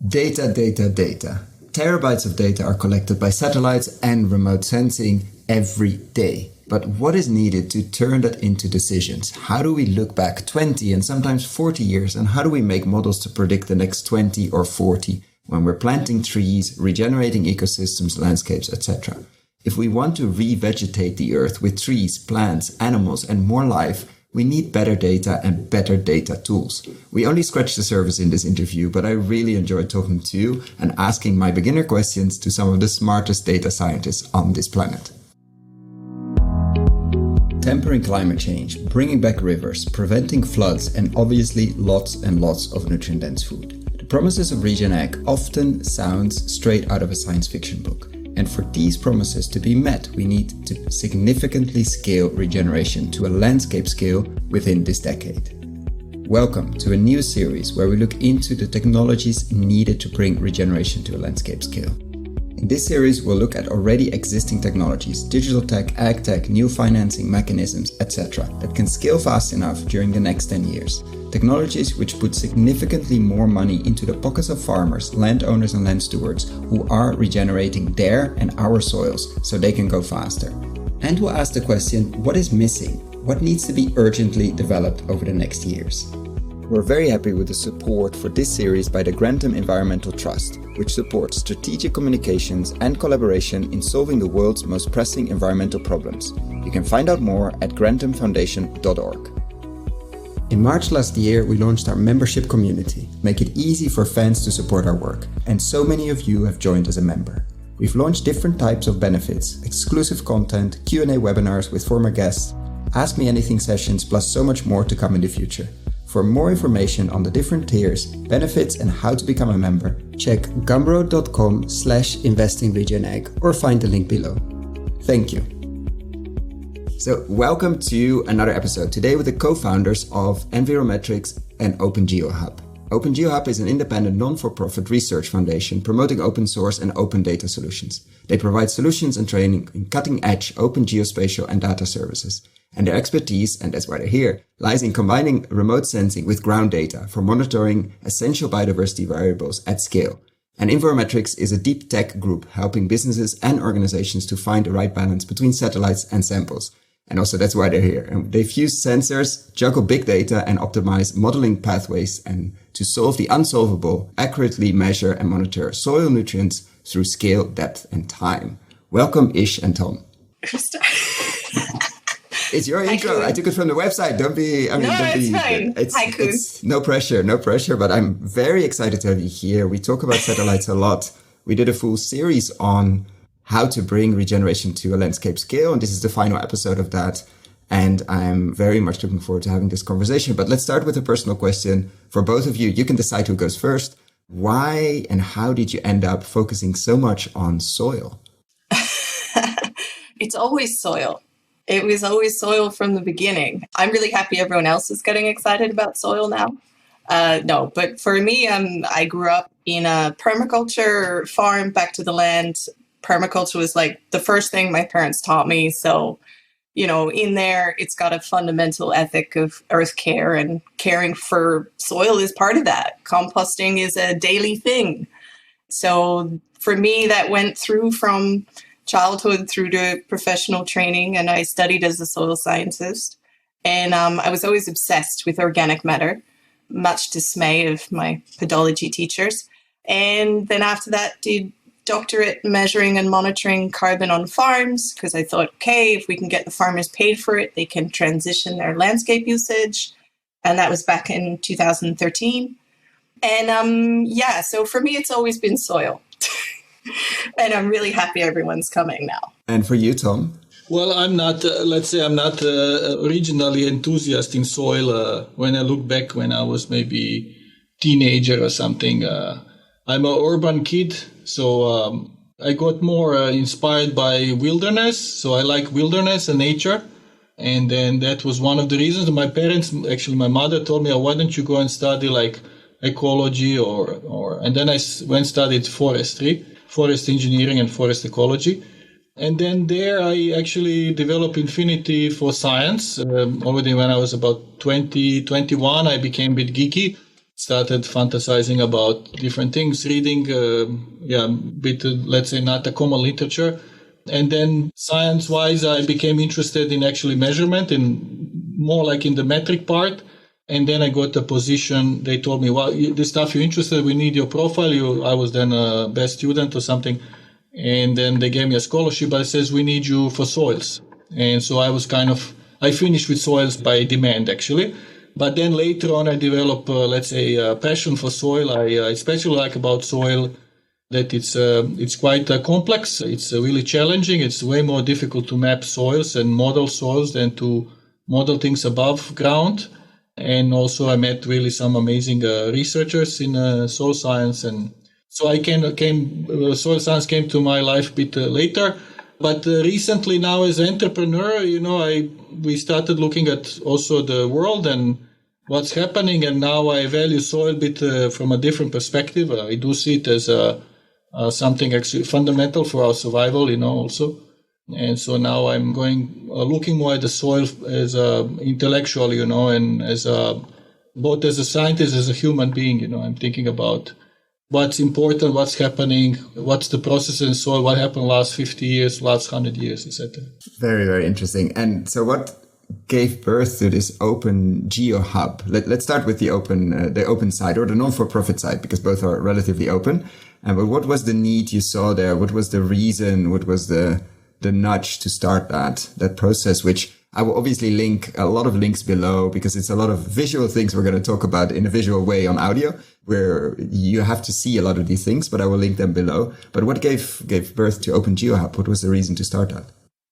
Data, data, data. Terabytes of data are collected by satellites and remote sensing every day. But what is needed to turn that into decisions? How do we look back 20 and sometimes 40 years? And how do we make models to predict the next 20 or 40 when we're planting trees, regenerating ecosystems, landscapes, etc.? If we want to revegetate the earth with trees, plants, animals, and more life, we need better data and better data tools. We only scratched the surface in this interview, but I really enjoyed talking to you and asking my beginner questions to some of the smartest data scientists on this planet. Tempering climate change, bringing back rivers, preventing floods, and obviously lots and lots of nutrient-dense food. The promises of Regen Ag often sounds straight out of a science fiction book. And for these promises to be met, we need to significantly scale regeneration to a landscape scale within this decade. Welcome to a new series where we look into the technologies needed to bring regeneration to a landscape scale. In this series, we'll look at already existing technologies, digital tech, ag tech, new financing mechanisms, etc. that can scale fast enough during the next 10 years. Technologies which put significantly more money into the pockets of farmers, landowners and land stewards who are regenerating their and our soils so they can go faster. And we'll ask the question, what is missing? What needs to be urgently developed over the next years? We're very happy with the support for this series by the Grantham Environmental Trust, which supports strategic communications and collaboration in solving the world's most pressing environmental problems. You can find out more at granthamfoundation.org. In March last year, we launched our membership community, make it easy for fans to support our work, and so many of you have joined as a member. We've launched different types of benefits, exclusive content, Q&A webinars with former guests, Ask Me Anything sessions, plus so much more to come in the future. For more information on the different tiers, benefits and how to become a member, check gumroad.com/investinregenag or find the link below. Thank you. So welcome to another episode today with the co-founders of EnvirometriX and Open Geohub. Open Geohub is an independent non-for-profit research foundation promoting open source and open data solutions. They provide solutions and training in cutting-edge open geospatial and data services. And their expertise, and that's why they're here, lies in combining remote sensing with ground data for monitoring essential biodiversity variables at scale. And EnvirometriX is a deep tech group helping businesses and organizations to find the right balance between satellites and samples. And also that's why they're here. And they fuse sensors, juggle big data, and optimize modeling pathways and to solve the unsolvable, accurately measure and monitor soil nutrients through scale, depth, and time. Welcome, Ish and Tom. It's your intro. I took it from the website. It's fine. It's no pressure, but I'm very excited to have you here. We talk about satellites a lot. We did a full series on how to bring regeneration to a landscape scale, and this is the final episode of that. And I'm very much looking forward to having this conversation. But let's start with a personal question for both of you. You can decide who goes first. Why and how did you end up focusing so much on soil? It's always soil. It was always soil from the beginning. I'm really happy everyone else is getting excited about soil now. But for me, I grew up in a permaculture farm, back to the land. Permaculture was like the first thing my parents taught me. So, in there, it's got a fundamental ethic of earth care, and caring for soil is part of that. Composting is a daily thing. So for me, that went through from childhood through to professional training, and I studied as a soil scientist. And I was always obsessed with organic matter, much dismay of my pedology teachers. And then after that, did doctorate measuring and monitoring carbon on farms, because I thought, okay, if we can get the farmers paid for it, they can transition their landscape usage. And that was back in 2013. And so for me, it's always been soil. And I'm really happy everyone's coming now. And for you, Tom? Well, I'm not, originally enthusiast in soil. When I look back when I was maybe teenager or something, I'm an urban kid. So I got more inspired by wilderness. So I like wilderness and nature. And then that was one of the reasons. My parents, actually my mother told me, why don't you go and study like ecology and then I went studied forest engineering and forest ecology. And then there I actually developed affinity for science. Already when I was about 21, I became a bit geeky. started fantasizing about different things, reading, let's say, not a common literature. And then science-wise, I became interested in actually measurement and more like in the metric part. And then I got a position. They told me, well, this stuff you're interested in, we need your profile. I was then a best student or something. And then they gave me a scholarship, but it says we need you for soils. And so I finished with soils by demand, actually. But then later on, I developed, a passion for soil. I especially like about soil that it's quite complex. It's really challenging. It's way more difficult to map soils and model soils than to model things above ground. And also I met really some amazing researchers in soil science. And so soil science came to my life a bit later. But recently now as an entrepreneur, we started looking at also the world and what's happening. And now I value soil a bit from a different perspective. I do see it as something actually fundamental for our survival, also. And so now I'm looking more at the soil as a intellectual, and both as a scientist, as a human being, I'm thinking about what's important, what's happening, what's the process in soil, what happened last 50 years, last 100 years, etc. Very, very interesting. And so what gave birth to this Open Geohub? Let's start with the open side or the non-for-profit side, because both are relatively open. But what was the need you saw there? What was the reason? What was the nudge to start that process, which I will obviously link a lot of links below, because it's a lot of visual things we're going to talk about in a visual way on audio, where you have to see a lot of these things, but I will link them below. But what gave birth to Open Geohub? What was the reason to start that?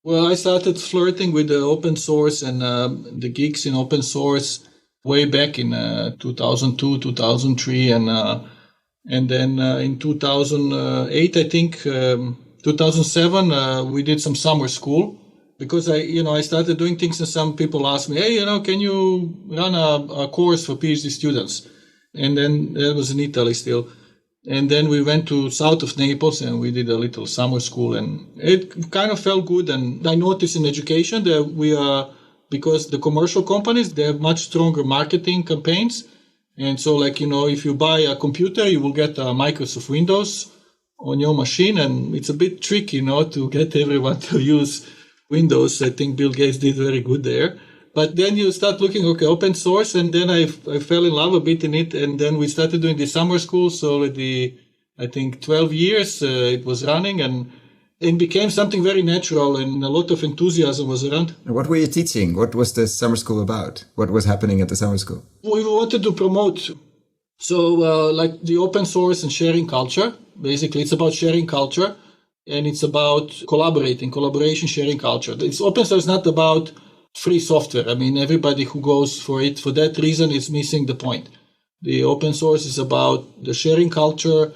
Well, I started flirting with the open source and the geeks in open source way back in 2002, 2003, and then in 2008, I think, 2007, we did some summer school because I started doing things and some people asked me, hey, can you run a course for PhD students? And then that was in Italy still. And then we went to south of Naples and we did a little summer school and it kind of felt good. And I noticed in education that because the commercial companies, they have much stronger marketing campaigns. And so if you buy a computer, you will get a Microsoft Windows on your machine. And it's a bit tricky, to get everyone to use Windows. I think Bill Gates did very good there. But then you start looking, open source. And then I fell in love a bit in it. And then we started doing the summer school. So already, I think 12 years it was running and it became something very natural and a lot of enthusiasm was around. What were you teaching? What was the summer school about? What was happening at the summer school? We wanted to promote, the open source and sharing culture. Basically, it's about sharing culture and it's about collaboration, sharing culture. It's open source, not about free software. I mean, everybody who goes for it for that reason is missing the point. The open source is about the sharing culture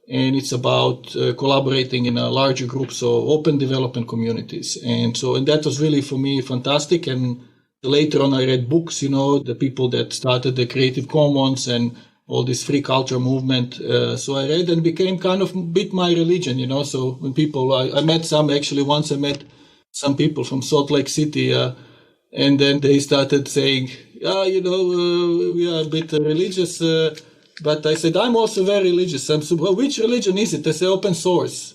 and it's about collaborating in a larger group, so open development communities. And that was really for me fantastic. And later on, I read books, the people that started the Creative Commons and all this free culture movement. So I read and became kind of a bit my religion, So when people, I met once I met some people from Salt Lake City, and then they started saying, we are a bit religious. But I said, I'm also very religious. Well, which religion is it? I say open source.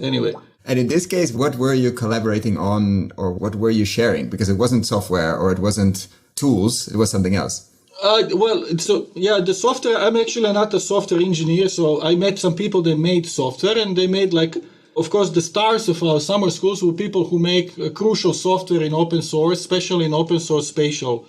Anyway. And in this case, what were you collaborating on or what were you sharing? Because it wasn't software or it wasn't tools. It was something else. The software, I'm actually not a software engineer. So I met some people that made software and they made of course, the stars of our summer schools were people who make crucial software in open source, especially in open source spatial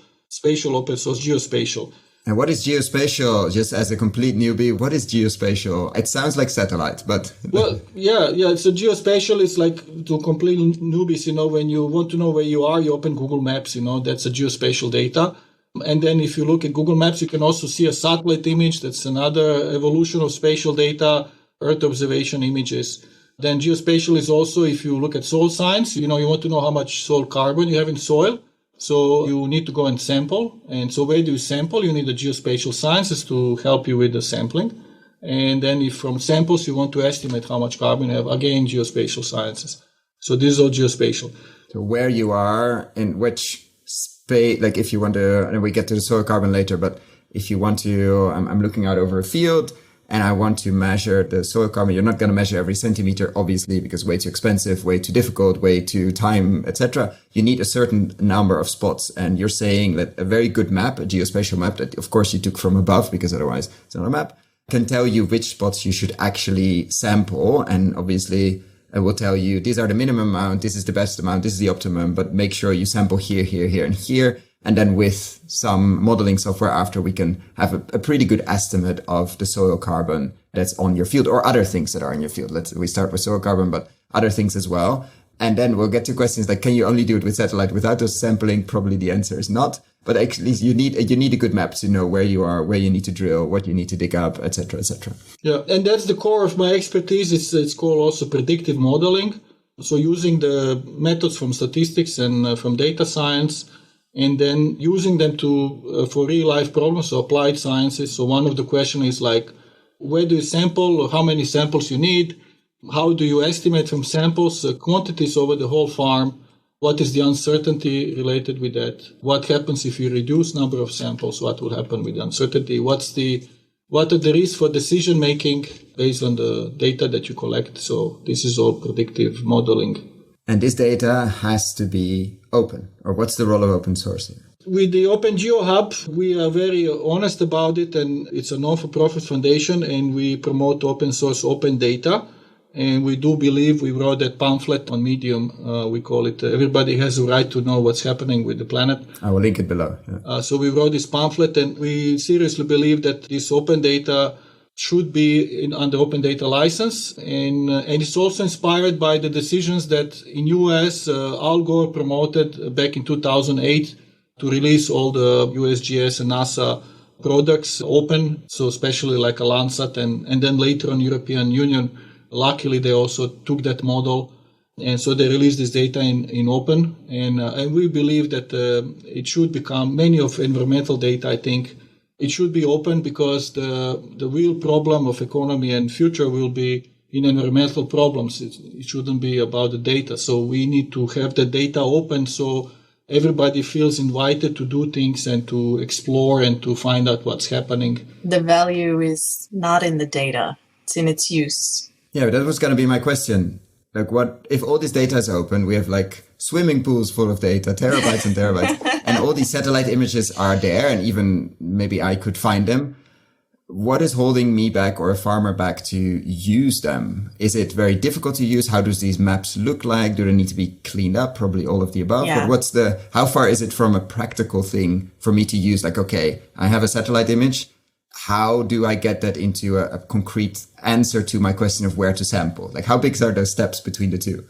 open source, geospatial. And what is geospatial? Just as a complete newbie, what is geospatial? It sounds like satellite, but... Well, yeah. So geospatial is to complete newbies, when you want to know where you are, you open Google Maps, that's a geospatial data. And then if you look at Google Maps, you can also see a satellite image. That's another evolution of spatial data, Earth observation images. Then geospatial is also, if you look at soil science, you want to know how much soil carbon you have in soil. So you need to go and sample. And so where do you sample? You need the geospatial sciences to help you with the sampling. And then if from samples you want to estimate how much carbon you have, again, geospatial sciences. So this is all geospatial. So where you are, in which space, if you want to, and we get to the soil carbon later, but if you want to, I'm looking out over a field and I want to measure the soil carbon. You're not going to measure every centimeter, obviously, because way too expensive, way too difficult, way too time, etc. You need a certain number of spots. And you're saying that a very good map, a geospatial map that of course you took from above, because otherwise it's not a map, can tell you which spots you should actually sample. And obviously it will tell you these are the minimum amount, this is the best amount, this is the optimum, but make sure you sample here, here, here, and here. And then with some modeling software after, we can have a pretty good estimate of the soil carbon that's on your field or other things that are in your field. We start with soil carbon, but other things as well. And then we'll get to questions like, can you only do it with satellite without those sampling? Probably the answer is not. But actually, you need a good map to know where you are, where you need to drill, what you need to dig up, etc., etc. Yeah, and that's the core of my expertise. It's called also predictive modeling. So using the methods from statistics and from data science, and then using them for real life problems, so applied sciences. So one of the questions is like, where do you sample, or how many samples you need? How do you estimate from samples quantities over the whole farm? What is the uncertainty related with that? What happens if you reduce number of samples? What will happen with the uncertainty? What are the risks for decision making based on the data that you collect? So this is all predictive modeling. And this data has to be open, or what's the role of open source here? With the Open Geohub, we are very honest about it, and it's a non-for-profit foundation, and we promote open source, open data. And we do believe, we wrote that pamphlet on Medium, we call it, everybody has a right to know what's happening with the planet. I will link it below. Yeah. So we wrote this pamphlet, and we seriously believe that this open data should be under open data license. And it's also inspired by the decisions that in US, Al Gore promoted back in 2008 to release all the USGS and NASA products open. So especially like a Landsat, and then later on European Union. Luckily, they also took that model, and so they released this data in open. And we believe that it should become, many of environmental data, I think, it should be open, because the real problem of economy and future will be in environmental problems. It shouldn't be about the data. So we need to have the data open so everybody feels invited to do things and to explore and to find out what's happening. The value is not in the data, it's in its use. Yeah, that was going to be my question. Like, what if all this data is open? We have like swimming pools full of data, terabytes and terabytes, and all these satellite images are there, and even maybe I could find them. What is holding me back or a farmer back to use them? Is it very difficult to use? How does these maps look like? Do they need to be cleaned up? Probably all of the above. Yeah. But how far is it from a practical thing for me to use? Like, okay, I have a satellite image. How do I get that into a concrete answer to my question of where to sample? Like, how big are those steps between the two?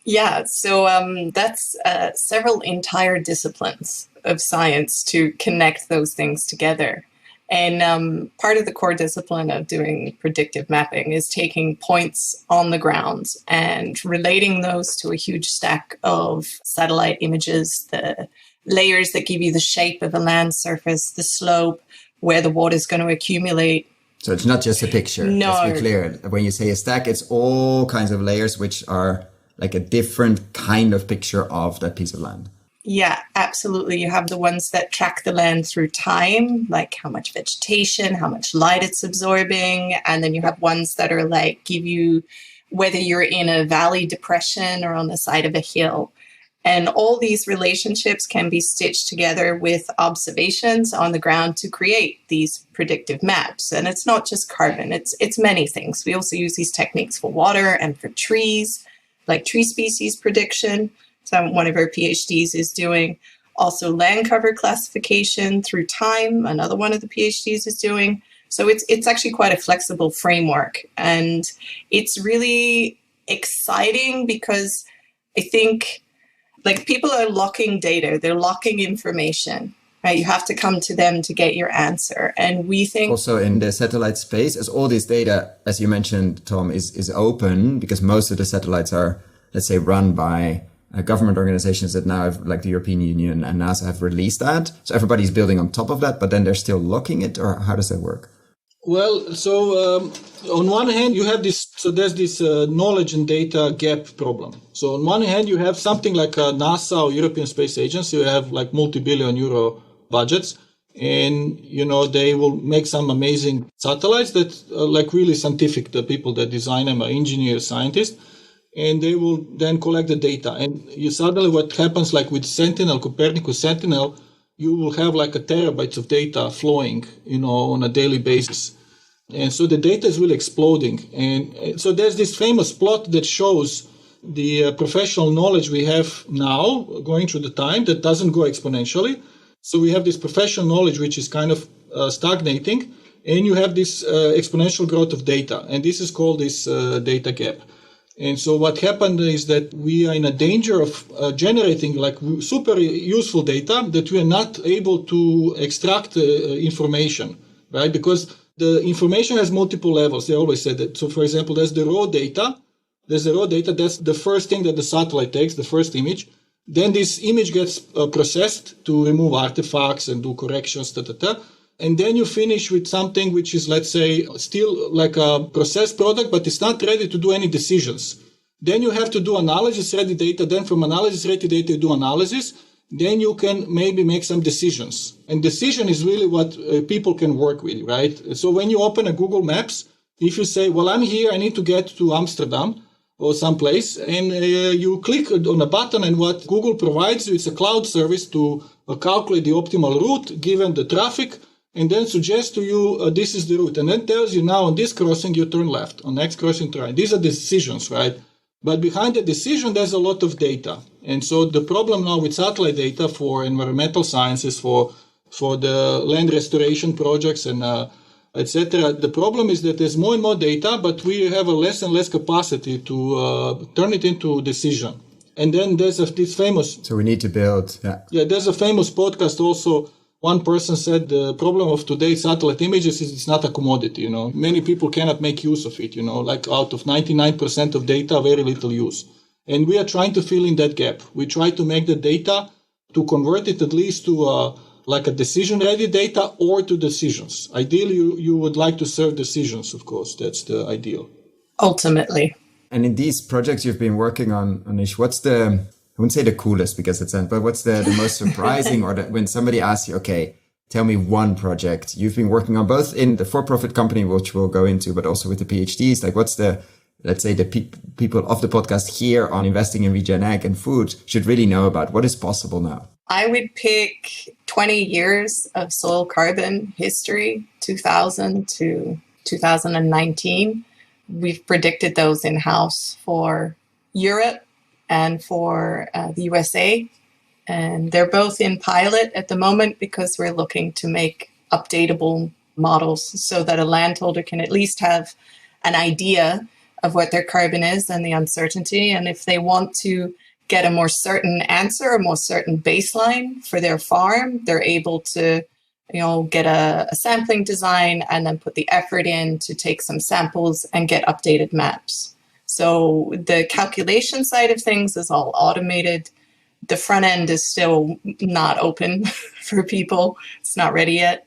Yeah, so that's several entire disciplines of science to connect those things together. And part of the core discipline of doing predictive mapping is taking points on the ground and relating those to a huge stack of satellite images, the layers that give you the shape of a land surface, the slope, where the water is going to accumulate. So it's not just a picture. No. Let's be clear. When you say a stack, it's all kinds of layers, which are like a different kind of picture of that piece of land. Yeah, absolutely. You have the ones that track the land through time, like how much vegetation, how much light it's absorbing. And then you have ones that are like give you whether you're in a valley depression or on the side of a hill. And all these relationships can be stitched together with observations on the ground to create these predictive maps. And it's not just carbon, it's many things. We also use these techniques for water and for trees, like tree species prediction. So one of our PhDs is doing also land cover classification through time. Another one of the PhDs is doing. So it's actually quite a flexible framework. And it's really exciting because I think like people are locking data, they're locking information, right? You have to come to them to get your answer. And we think also in the satellite space, as all this data, as you mentioned, Tom, is open, because most of the satellites are, let's say, run by government organizations that now have, like the European Union and NASA, have released that. So everybody's building on top of that, but then they're still locking it, or how does that work? Well, so on one hand, you have this, so there's this knowledge and data gap problem. So on one hand, you have something like a NASA or European Space Agency, you have like multi-billion euro budgets, And, they will make some amazing satellites that are like really scientific. The people that design them are engineers, scientists, and they will then collect the data. And you suddenly what happens like with Sentinel, Copernicus Sentinel, you will have like a terabytes of data flowing, on a daily basis. And so the data is really exploding. And so there's this famous plot that shows the professional knowledge we have now going through the time that doesn't go exponentially. So we have this professional knowledge, which is kind of stagnating, and you have this exponential growth of data. And this is called this data gap. And so what happened is that we are in a danger of generating like super useful data that we are not able to extract information, right? Because the information has multiple levels. They always said that. So for example, there's the raw data. That's the first thing that the satellite takes, the first image. Then this image gets processed to remove artifacts and do corrections, And then you finish with something which is, let's say, still like a processed product, but it's not ready to do any decisions. Then you have to do analysis-ready data. Then from analysis-ready data, you do analysis. Then you can maybe make some decisions. And decision is really what people can work with, right? So when you open a Google Maps, if you say, well, I'm here, I need to get to Amsterdam, or someplace, and you click on a button, and what Google provides you is a cloud service to calculate the optimal route given the traffic, and then suggest to you this is the route, and then tells you now on this crossing you turn left, on next crossing turn right. These are decisions, right? But behind the decision there's a lot of data, and so the problem now with satellite data for environmental sciences, for the land restoration projects and etc. The problem is that there's more and more data, but we have a less and less capacity to turn it into decision. And then there's this famous... So we need to build... Yeah, there's a famous podcast also. One person said the problem of today's satellite images is it's not a commodity, Many people cannot make use of it, Like out of 99% of data, very little use. And we are trying to fill in that gap. We try to make the data, to convert it at least to... like a decision-ready data or to decisions. Ideally, you would like to serve decisions, of course. That's the ideal. Ultimately. And in these projects you've been working on, Anish, what's the, I wouldn't say the coolest because it's, but what's the most surprising or when somebody asks you, okay, tell me one project you've been working on, both in the for-profit company, which we'll go into, but also with the PhDs, like what's the, let's say the people of the podcast here on investing in regen ag and food should really know about what is possible now? I would pick 20 years of soil carbon history, 2000 to 2019. We've predicted those in-house for Europe and for the USA. And they're both in pilot at the moment because we're looking to make updatable models so that a landholder can at least have an idea of what their carbon is and the uncertainty. And if they want to get a more certain answer, a more certain baseline for their farm, they're able to, get a sampling design and then put the effort in to take some samples and get updated maps. So the calculation side of things is all automated. The front end is still not open for people. It's not ready yet.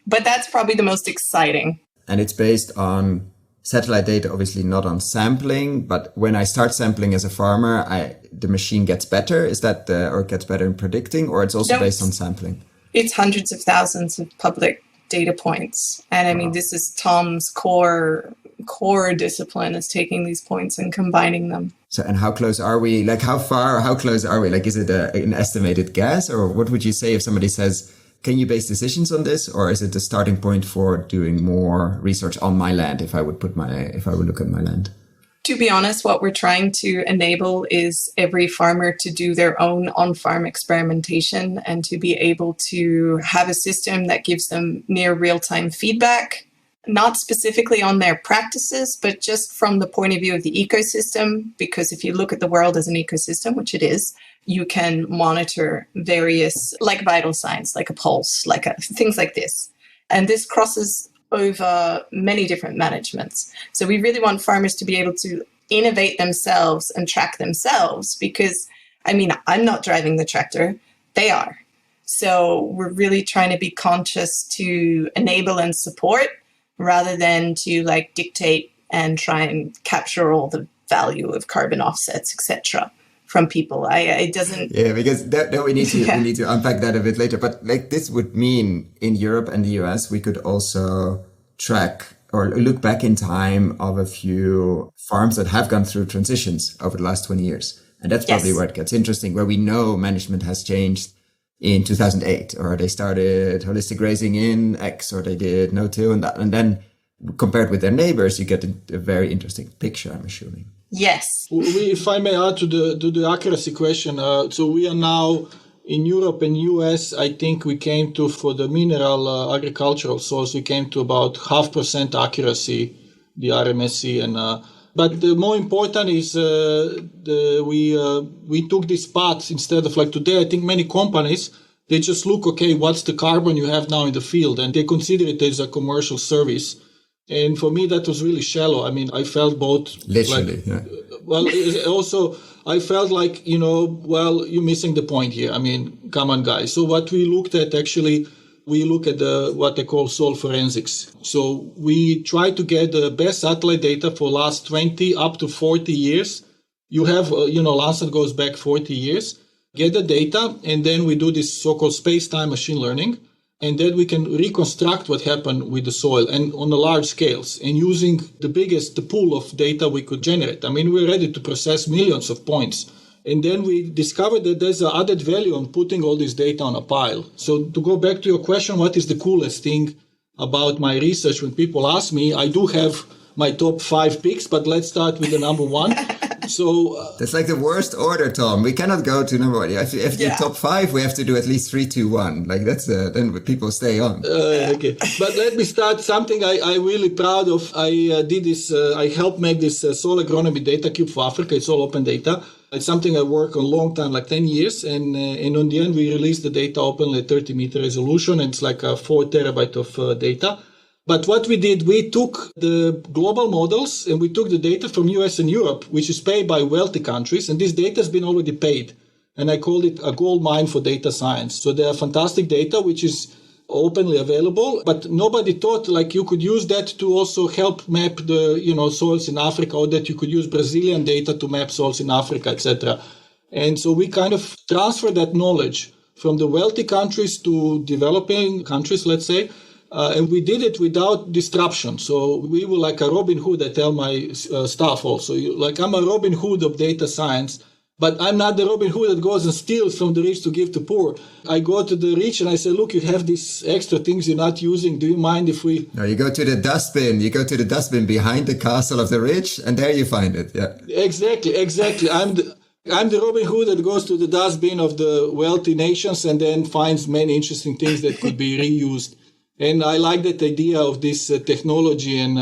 But that's probably the most exciting. And it's based on satellite data, obviously not on sampling, but when I start sampling as a farmer, the machine gets better. Is that or gets better in predicting, or it's also based on sampling? It's hundreds of thousands of public data points. And I mean, this is Tom's core discipline, is taking these points and combining them. So, and how close are we? Like how close are we? Like, is it an estimated guess, or what would you say if somebody says, can you base decisions on this, or is it the starting point for doing more research on my land if I would look at my land? To be honest, what we're trying to enable is every farmer to do their own on-farm experimentation and to be able to have a system that gives them near real-time feedback, not specifically on their practices, but just from the point of view of the ecosystem. Because if you look at the world as an ecosystem, which it is, you can monitor various, like vital signs, like a pulse, things like this. And this crosses over many different managements. So we really want farmers to be able to innovate themselves and track themselves because, I mean, I'm not driving the tractor, they are. So we're really trying to be conscious to enable and support rather than to dictate and try and capture all the value of carbon offsets, etc., from people. It doesn't. Yeah, because that we need to unpack that a bit later. But like this would mean in Europe and the US, we could also track or look back in time of a few farms that have gone through transitions over the last 20 years. And that's probably where it gets interesting, where we know management has changed in 2008, or they started holistic grazing in X, or they did no-till and that. And then compared with their neighbors, you get a very interesting picture, I'm assuming. Yes. If I may add to the accuracy question, so we are now in Europe and US, I think we came to, for the mineral agricultural soils, we came to about 0.5% accuracy, the RMSE. But the more important is we took these paths instead of like today. I think many companies, they just look, okay, what's the carbon you have now in the field? And they consider it as a commercial service. And for me, that was really shallow. I mean, I felt both. Literally, yeah. Well, also, I felt like, well, you're missing the point here. I mean, come on, guys. So what we looked at, actually, we look at what they call soil forensics. So we try to get the best satellite data for last 20 up to 40 years. You have, Lancet goes back 40 years. Get the data, and then we do this so-called space-time machine learning. And then we can reconstruct what happened with the soil and on a large scales and using the pool of data we could generate. I mean, we're ready to process millions of points. And then we discovered that there's an added value on putting all this data on a pile. So to go back to your question, what is the coolest thing about my research? When people ask me, I do have my top 5 picks, but let's start with the number 1. So that's like the worst order, Tom. We cannot go to number 1. If the top 5, we have to do at least 3, 2, 1. Like that's then people stay on. Okay, but let me start something I'm really proud of. I did this. I helped make this soil agronomy data cube for Africa. It's all open data. It's something I work on a long time, like 10 years. And on the end, we released the data openly at 30-meter resolution. And it's like a 4 terabyte of data. But what we did, we took the global models and we took the data from US and Europe, which is paid by wealthy countries. And this data has been already paid. And I called it a gold mine for data science. So they are fantastic data, which is openly available. But nobody thought like you could use that to also help map the soils in Africa, or that you could use Brazilian data to map soils in Africa, etc. And so we kind of transfer that knowledge from the wealthy countries to developing countries, let's say. And we did it without disruption. So we were like a Robin Hood. I tell my staff also, I'm a Robin Hood of data science, but I'm not the Robin Hood that goes and steals from the rich to give to poor. I go to the rich and I say, look, you have these extra things you're not using. Do you mind if we... No, you go to the dustbin. You go to the dustbin behind the castle of the rich, and there you find it. Yeah. Exactly. I'm the Robin Hood that goes to the dustbin of the wealthy nations and then finds many interesting things that could be reused. And I like that idea of this technology and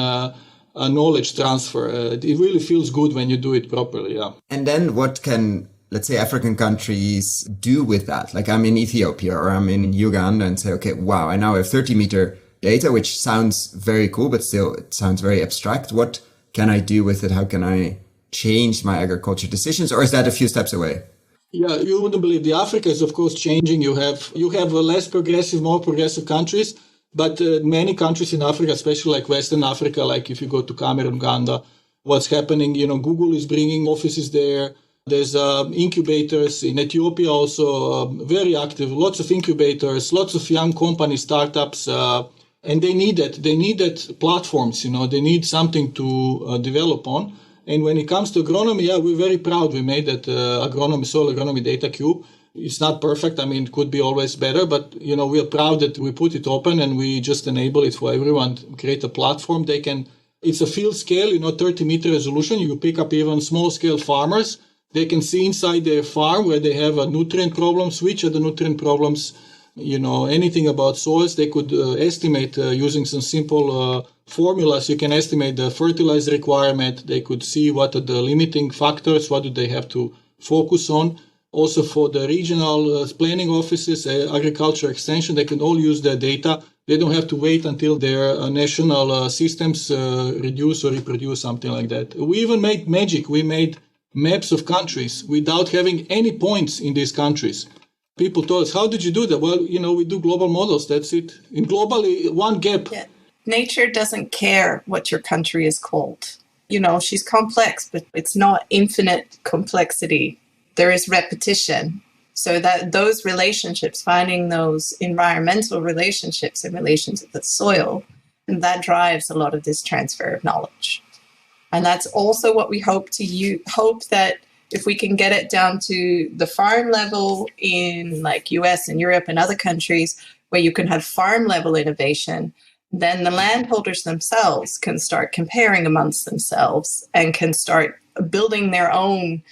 knowledge transfer. It really feels good when you do it properly, yeah. And then what can, let's say, African countries do with that? Like I'm in Ethiopia or I'm in Uganda and say, okay, wow, I now have 30-meter data, which sounds very cool, but still it sounds very abstract. What can I do with it? How can I change my agriculture decisions? Or is that a few steps away? Yeah, you wouldn't believe. The Africa is, of course, changing. You have less progressive, more progressive countries. But many countries in Africa, especially like Western Africa, like if you go to Cameroon, Uganda, what's happening, Google is bringing offices there. There's incubators in Ethiopia also, very active, lots of incubators, lots of young companies, startups, and they need it. They need that platforms, they need something to develop on. And when it comes to agronomy, yeah, we're very proud. We made that soil agronomy data cube. It's not perfect. I mean, it could be always better, but, we are proud that we put it open and we just enable it for everyone to create a platform. It's a field scale, 30-meter resolution. You pick up even small scale farmers. They can see inside their farm where they have a nutrient problems, which are the nutrient problems, anything about soils. They could estimate using some simple formulas. You can estimate the fertilizer requirement. They could see what are the limiting factors, what do they have to focus on. Also for the regional planning offices, agriculture extension, they can all use their data. They don't have to wait until their national systems reduce or reproduce something like that. We even made magic. We made maps of countries without having any points in these countries. People told us, how did you do that? Well, we do global models. That's it. In globally, one gap. Yeah. Nature doesn't care what your country is called. She's complex, but it's not infinite complexity there is repetition. So that those relationships, finding those environmental relationships in relation to the soil, and that drives a lot of this transfer of knowledge. And that's also what we hope that if we can get it down to the farm level in like US and Europe and other countries where you can have farm level innovation, then the landholders themselves can start comparing amongst themselves and can start building their own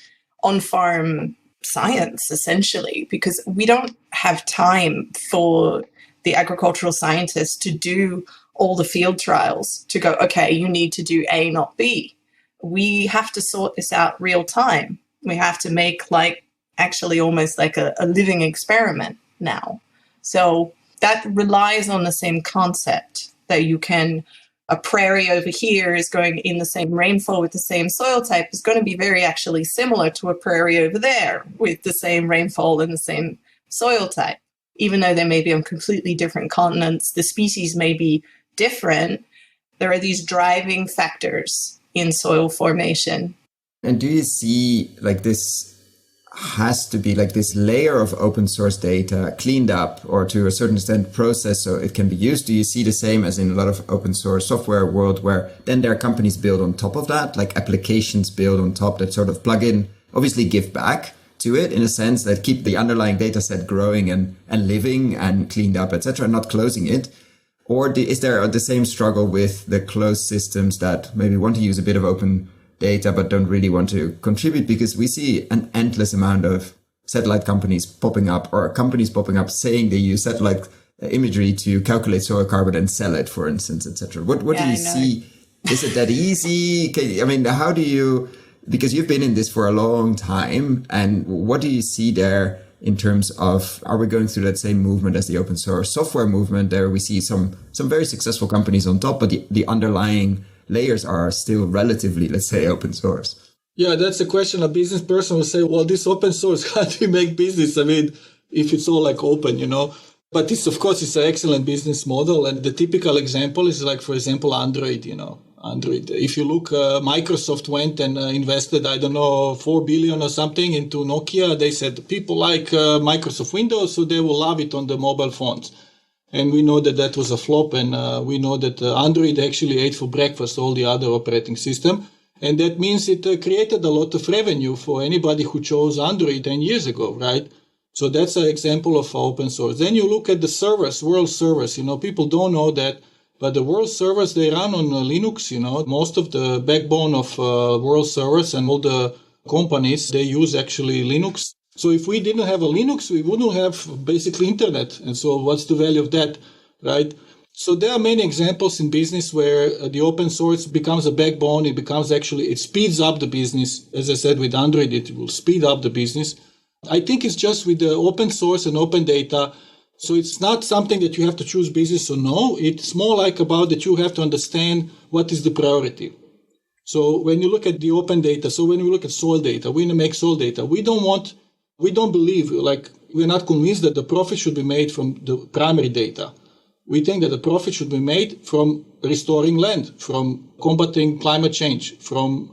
on-farm science, essentially, because we don't have time for the agricultural scientists to do all the field trials to go, okay, you need to do A, not B. We have to sort this out real time. We have to make like actually almost like a living experiment now. So that relies on the same concept that you can, a prairie over here is going in the same rainfall with the same soil type is going to be very actually similar to a prairie over there with the same rainfall and the same soil type. Even though they may be on completely different continents, the species may be different. There are these driving factors in soil formation. And do you see like this has to be like this layer of open source data cleaned up or to a certain extent processed so it can be used? Do you see the same as in a lot of open source software world where then there are companies build on top of that, like applications build on top that sort of plug in, obviously give back to it in a sense that keep the underlying data set growing and living and cleaned up, etc., not closing it? Or is there the same struggle with the closed systems that maybe want to use a bit of open data but don't really want to contribute? Because we see an endless amount of satellite companies popping up or companies popping up saying they use satellite imagery to calculate soil carbon and sell it, for instance, etc. What do you see? Is it that easy? I mean, how do you, because you've been in this for a long time, and what do you see there in terms of, are we going through that same movement as the open source software movement? There we see some very successful companies on top, but the underlying layers are still relatively, let's say, open source. Yeah, that's a question. A business person will say, well, this open source, how do you make business? I mean, if it's all like open, But this, of course, is an excellent business model. And the typical example is like, for example, Android, Android. If you look, Microsoft went and invested, 4 billion or something into Nokia. They said people like Microsoft Windows, so they will love it on the mobile phones. And we know that was a flop. And we know that Android actually ate for breakfast all the other operating system. And that means it created a lot of revenue for anybody who chose Android 10 years ago, right? So that's an example of open source. Then you look at the servers, world servers. People don't know that. But the world servers, they run on Linux, Most of the backbone of world servers and all the companies, they use actually Linux. So if we didn't have a Linux, we wouldn't have basically internet. And so what's the value of that, right? So there are many examples in business where the open source becomes a backbone. It speeds up the business. As I said, with Android, it will speed up the business. I think it's just with the open source and open data. So it's not something that you have to choose business or no. It's more like about that you have to understand what is the priority. So when you look at the open data, so when we look at soil data, we make soil data. We don't believe, we're not convinced that the profit should be made from the primary data. We think that the profit should be made from restoring land, from combating climate change, from,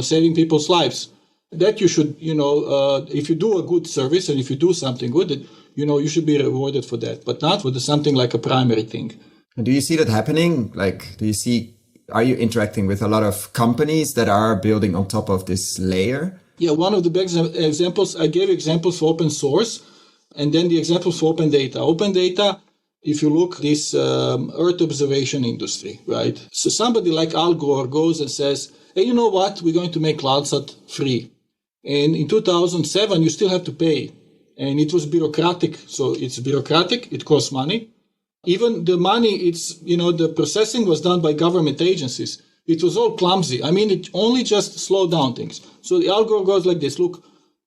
saving people's lives. That you should, if you do a good service and if you do something good, you should be rewarded for that, but not for something like a primary thing. And do you see that happening? Are you interacting with a lot of companies that are building on top of this layer? Yeah, one of the big examples, I gave examples for open source, and then the examples for open data. Open data, if you look this Earth observation industry, right? So somebody like Al Gore goes and says, hey, you know what? We're going to make Landsat free. And in 2007, you still have to pay. And it was bureaucratic. So it's bureaucratic. It costs money. Even the money, the processing was done by government agencies. It was all clumsy. I mean, it only just slowed down things. So the Al Gore goes like this. Look,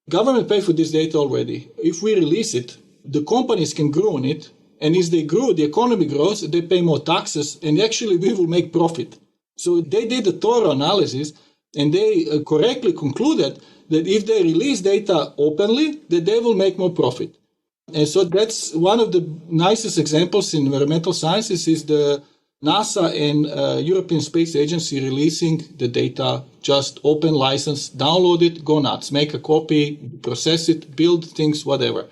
government pay for this data already. If we release it, the companies can grow on it. And as they grow, the economy grows, they pay more taxes, and actually we will make profit. So they did a thorough analysis, and they correctly concluded that if they release data openly, that they will make more profit. And so that's one of the nicest examples in environmental sciences is the NASA and European Space Agency releasing the data, just open license, download it, go nuts, make a copy, process it, build things, whatever.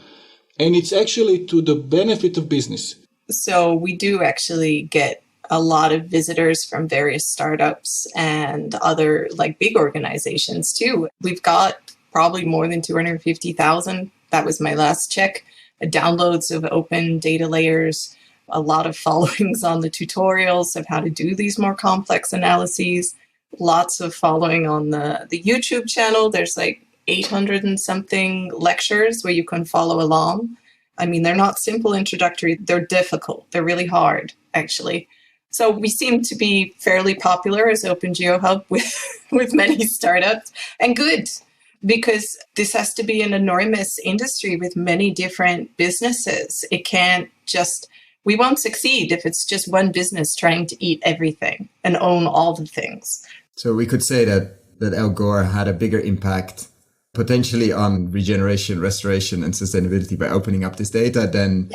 And it's actually to the benefit of business. So we do actually get a lot of visitors from various startups and other like big organizations too. We've got probably more than 250,000. That was my last check. Downloads of open data layers, a lot of followings on the tutorials of how to do these more complex analyses, lots of following on the YouTube channel. There's like 800 and something lectures where you can follow along. I mean, they're not simple introductory, they're difficult. They're really hard, actually. So we seem to be fairly popular as Open Geohub with many startups, and good, because this has to be an enormous industry with many different businesses. It can't just, we won't succeed if it's just one business trying to eat everything and own all the things. So we could say that Al Gore had a bigger impact potentially on regeneration, restoration, and sustainability by opening up this data than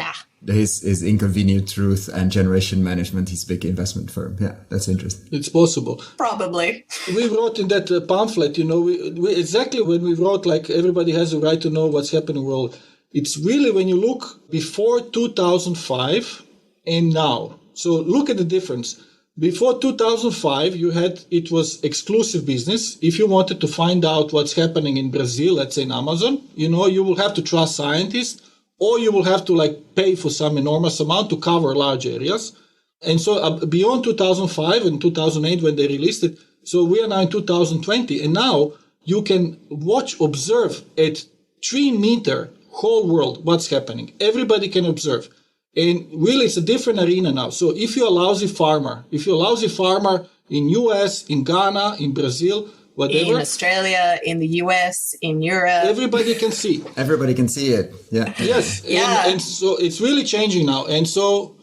his Inconvenient Truth and Generation Management, his big investment firm. Yeah, that's interesting. It's possible. Probably. We wrote in that pamphlet, we exactly when we wrote, like, everybody has a right to know what's happening in the world. It's really when you look before 2005 and now. So look at the difference. Before 2005, it was exclusive business. If you wanted to find out what's happening in Brazil, let's say in Amazon, you will have to trust scientists, or you will have to pay for some enormous amount to cover large areas. And so beyond 2005 and 2008 when they released it, so we are now in 2020, and now you can observe at 3 meter whole world what's happening. Everybody can observe. And really, it's a different arena now. So if you're a lousy farmer in US, in Ghana, in Brazil, whatever. In Australia, in the US, in Europe. Everybody can see. Everybody can see it. Yeah. Yes. Yeah. And so it's really changing now. And so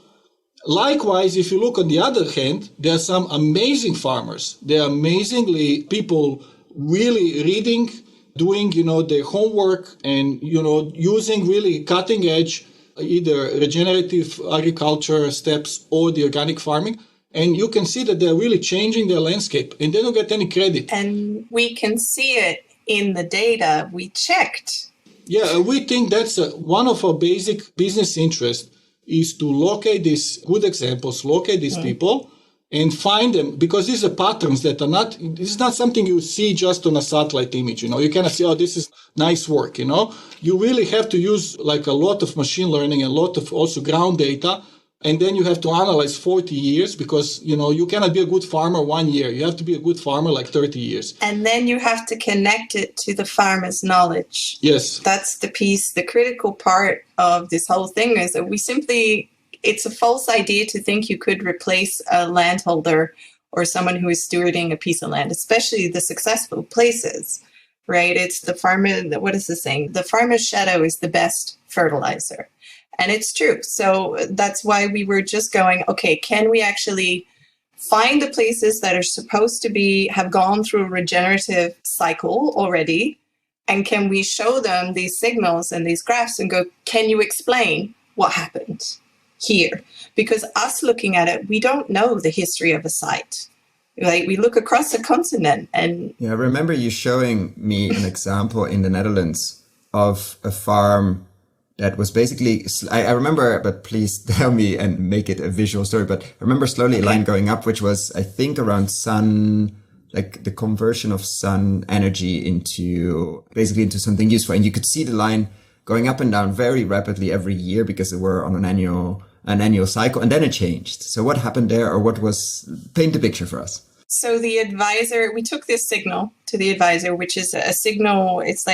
likewise, if you look on the other hand, there are some amazing farmers. There are amazingly people really reading, doing, their homework and, using really cutting edge either regenerative agriculture steps or the organic farming. And you can see that they're really changing their landscape and they don't get any credit. And we can see it in the data we checked. Yeah, we think that's one of our basic business interests is to locate these good examples, locate these people and find them, because these are patterns that this is not something you see just on a satellite image. You cannot say, oh, this is nice work. You really have to use a lot of machine learning and a lot of also ground data. And then you have to analyze 40 years because, you cannot be a good farmer 1 year. You have to be a good farmer 30 years. And then you have to connect it to the farmer's knowledge. Yes. That's the piece, the critical part of this whole thing is that it's a false idea to think you could replace a landholder or someone who is stewarding a piece of land, especially the successful places, right? It's the farmer, what is the saying? The farmer's shadow is the best fertilizer. And it's true. So that's why we were just going, okay, can we actually find the places that are supposed to have gone through a regenerative cycle already? And can we show them these signals and these graphs and go, can you explain what happened here? Because us looking at it, we don't know the history of a site. We look across the continent and... Yeah, I remember you showing me an example in the Netherlands of a farm that was basically, I remember, but please tell me and make it a visual story, but I remember slowly a line going up, which was, I think, around the conversion of sun energy into something useful. And you could see the line going up and down very rapidly every year because they were on an annual cycle, and then it changed. So what happened there, or paint the picture for us? So the advisor, we took this signal to the advisor, which is a signal, it's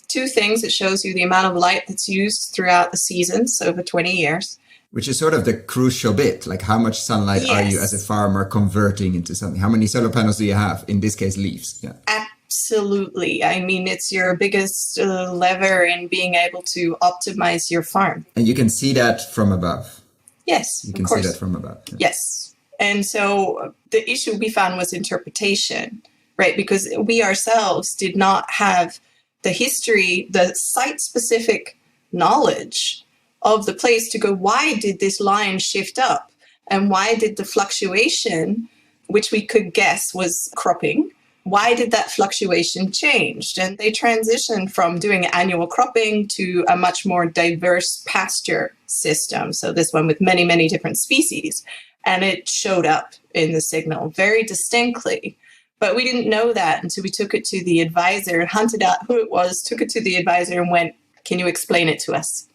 two things. It shows you the amount of light that's used throughout the seasons over 20 years. Which is sort of the crucial bit, how much sunlight are you as a farmer converting into something? How many solar panels do you have? In this case, leaves. Yeah. Absolutely. I mean, it's your biggest lever in being able to optimize your farm. And you can see that from above. Yes, you can see that from above. Yeah. Yes. And so the issue we found was interpretation, right? Because we ourselves did not have the history, the site-specific knowledge of the place to go, why did this line shift up? And why did the fluctuation, which we could guess was cropping, why did that fluctuation change? And they transitioned from doing annual cropping to a much more diverse pasture system. So this one with many, many different species. And it showed up in the signal very distinctly. But we didn't know that until we took it to the advisor and hunted out who it was, took it to the advisor and went, can you explain it to us,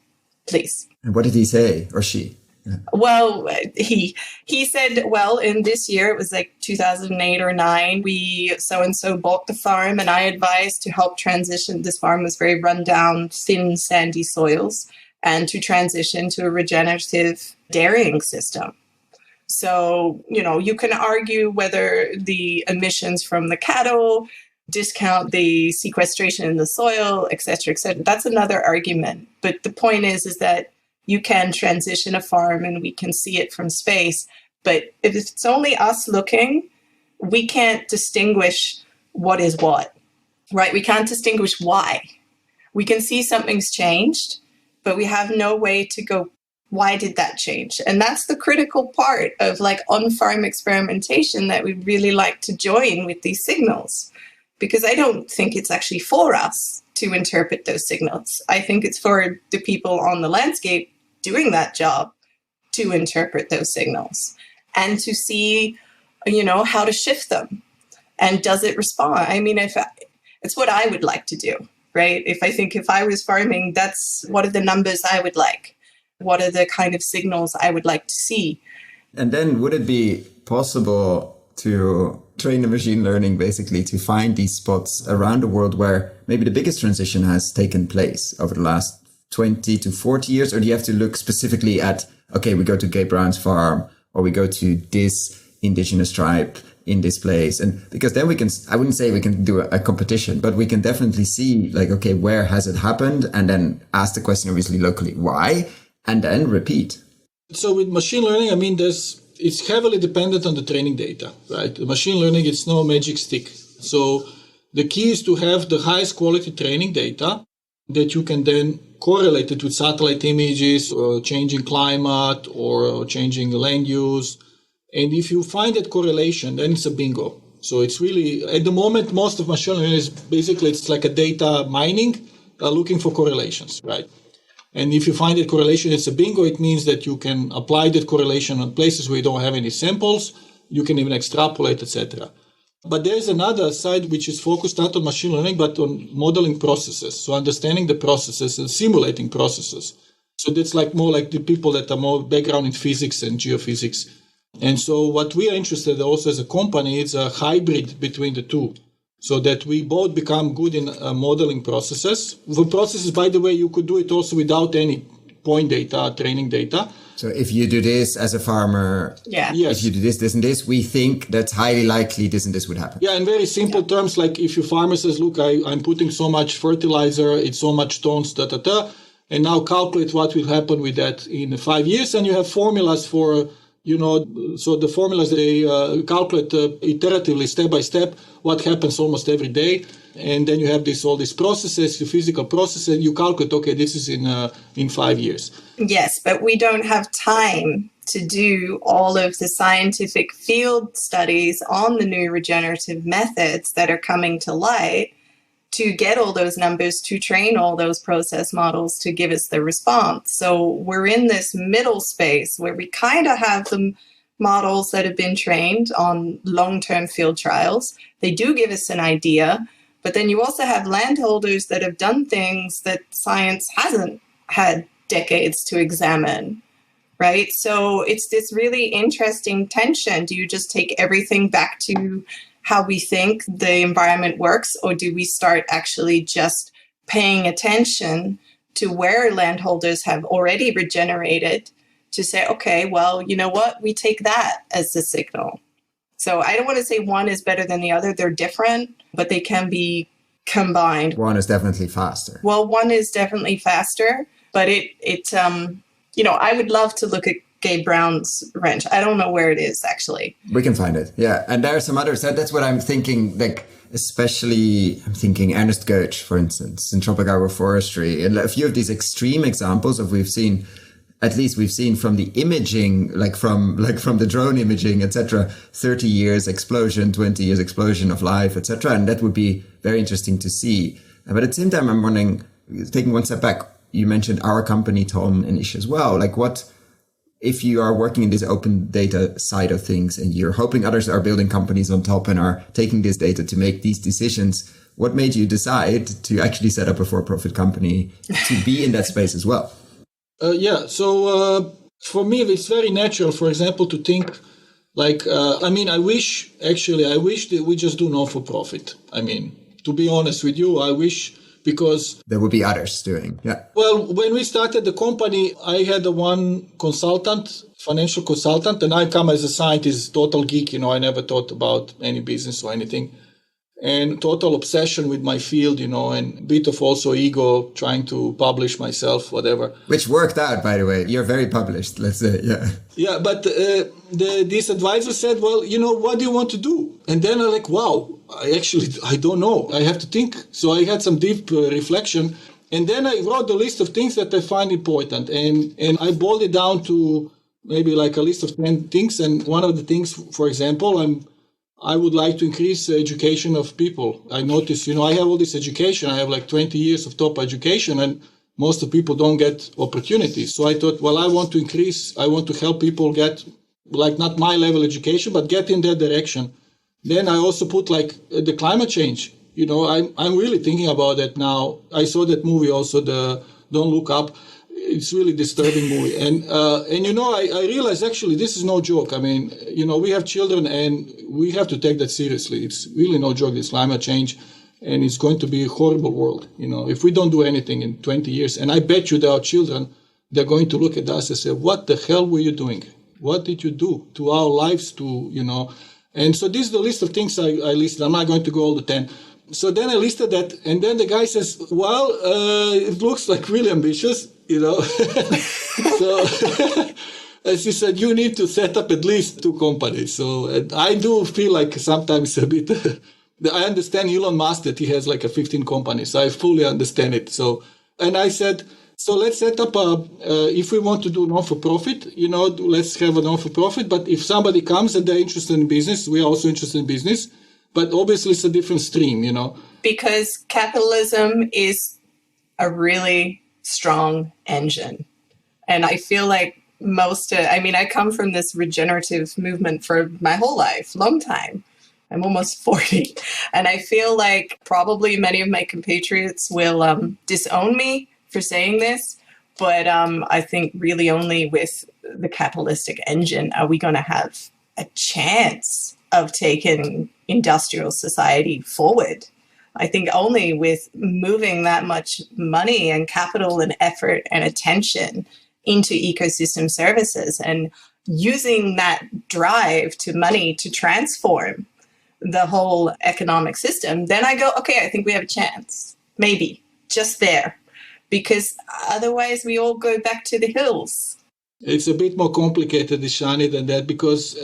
please? And what did he say, or she? Yeah. Well, he said, well, in this year, it was like 2008 or 9, we so-and-so bought the farm and I advised to help transition. This farm was very rundown, thin, sandy soils, and to transition to a regenerative dairying system. So, you can argue whether the emissions from the cattle discount the sequestration in the soil, et cetera, et cetera. That's another argument. But the point is that you can transition a farm and we can see it from space. But if it's only us looking, we can't distinguish what is what, right? We can't distinguish why. We can see something's changed, but we have no way to go, why did that change? And that's the critical part of on-farm experimentation that we really like to join with these signals. Because I don't think it's actually for us to interpret those signals. I think it's for the people on the landscape doing that job to interpret those signals and to see, how to shift them. And does it respond? I mean, it's what I would like to do, right? If I was farming, that's what are the numbers I would like? What are the kind of signals I would like to see? And then would it be possible to train the machine learning basically to find these spots around the world where maybe the biggest transition has taken place over the last 20 to 40 years? Or do you have to look specifically at, okay, we go to Gabe Brown's farm or we go to this indigenous tribe in this place? And because then I wouldn't say we can do a competition, but we can definitely see okay, where has it happened? And then ask the question, obviously locally, why? And then repeat. So with machine learning, I mean, it's heavily dependent on the training data, right? The machine learning, it's no magic stick. So the key is to have the highest quality training data that you can then correlate it with satellite images or changing climate or changing land use. And if you find that correlation, then it's a bingo. So it's really, at the moment, most of machine learning is basically, it's like a data mining, looking for correlations, right? And if you find that correlation, it's a bingo. It means that you can apply that correlation on places where you don't have any samples. You can even extrapolate, etc. But there's another side which is focused not on machine learning, but on modeling processes. So understanding the processes and simulating processes. So that's more like the people that are more background in physics and geophysics. And so what we are interested in also as a company is a hybrid between the two. So that we both become good in modeling processes. For processes, by the way, you could do it also without any point data, training data. So if you do this as a farmer, if you do this and this, we think that's highly likely this and this would happen. Yeah, in very simple terms, like if your farmer says, look, I'm putting so much fertilizer, it's so much tons, and now calculate what will happen with that in 5 years, and you have formulas for, so the formulas, they calculate iteratively, step by step, what happens almost every day. And then you have all these processes, the physical processes, you calculate, okay, this is in 5 years. Yes, but we don't have time to do all of the scientific field studies on the new regenerative methods that are coming to light to get all those numbers, to train all those process models to give us the response. So we're in this middle space where we kind of have the models that have been trained on long-term field trials. They do give us an idea, but then you also have landholders that have done things that science hasn't had decades to examine, right? So it's this really interesting tension. Do you just take everything back to how we think the environment works, or do we start actually just paying attention to where landholders have already regenerated to say, okay, well, you know what, we take that as the signal. So I don't want to say one is better than the other. They're different, but they can be combined. One is definitely faster. Well, one is definitely faster, but I would love to look at Gabe Brown's wrench. I don't know where it is, actually. We can find it, yeah. And there are some others. That's what I'm thinking, especially I'm thinking Ernest Goetsch, for instance, in tropical agroforestry. And a few of these extreme examples of we've seen at least we've seen from the imaging, like from the drone imaging, etc., 30 years explosion, 20 years explosion of life, etc. And that would be very interesting to see. But at the same time, I'm wondering, taking one step back, you mentioned our company, Tom and Anish as well. Like, what if you are working in this open data side of things and you're hoping others are building companies on top and are taking this data to make these decisions? What made you decide to actually set up a for-profit company to be in that space as well? So for me, it's very natural, for example, to think like, I wish that we just do not-for-profit. I mean, to be honest with you, I wish, because there would be others doing. Yeah. Well, when we started the company, I had one consultant, financial consultant, and I come as a scientist, total geek. I never thought about any business or anything. And total obsession with my field, and a bit of also ego, trying to publish myself, whatever. Which worked out, by the way. You're very published, let's say, yeah. Yeah, but this advisor said, well, what do you want to do? And then I'm like, wow, I don't know. I have to think. So I had some deep reflection. And then I wrote the list of things that I find important. And I boiled it down to maybe like a list of 10 things. And one of the things, for example, I would like to increase the education of people. I notice, I have all this education. I have like 20 years of top education, and most of people don't get opportunities. So I thought, well, I want to help people get, like, not my level education, but get in that direction. Then I also put like the climate change. I'm really thinking about that now. I saw that movie also, the Don't Look Up. It's really disturbing movie. And I realized actually this is no joke. I mean, we have children and we have to take that seriously. It's really no joke, this climate change. And it's going to be a horrible world. If we don't do anything in 20 years, and I bet you there are children, they're going to look at us and say, what the hell were you doing? What did you do to our lives, And so this is the list of things I listed. I'm not going to go all the 10. So then I listed that, and then the guy says, well, it looks like really ambitious, So as he said, you need to set up at least 2 companies. So I do feel like sometimes a bit, I understand Elon Musk that he has like 15 companies. So I fully understand it. So, and I said, so let's set up if we want to do non-for-profit, let's have a non-for-profit. But if somebody comes and they're interested in business, we are also interested in business. But obviously it's a different stream, Because capitalism is a really strong engine. And I feel like I come from this regenerative movement for my whole life, long time. I'm almost 40. And I feel like probably many of my compatriots will disown me for saying this. But I think really only with the capitalistic engine are we going to have a chance of taking industrial society forward. I think only with moving that much money and capital and effort and attention into ecosystem services and using that drive to money to transform the whole economic system, then I go, okay, I think we have a chance. Maybe. Just there. Because otherwise we all go back to the hills. It's a bit more complicated, Ichsani, than that because...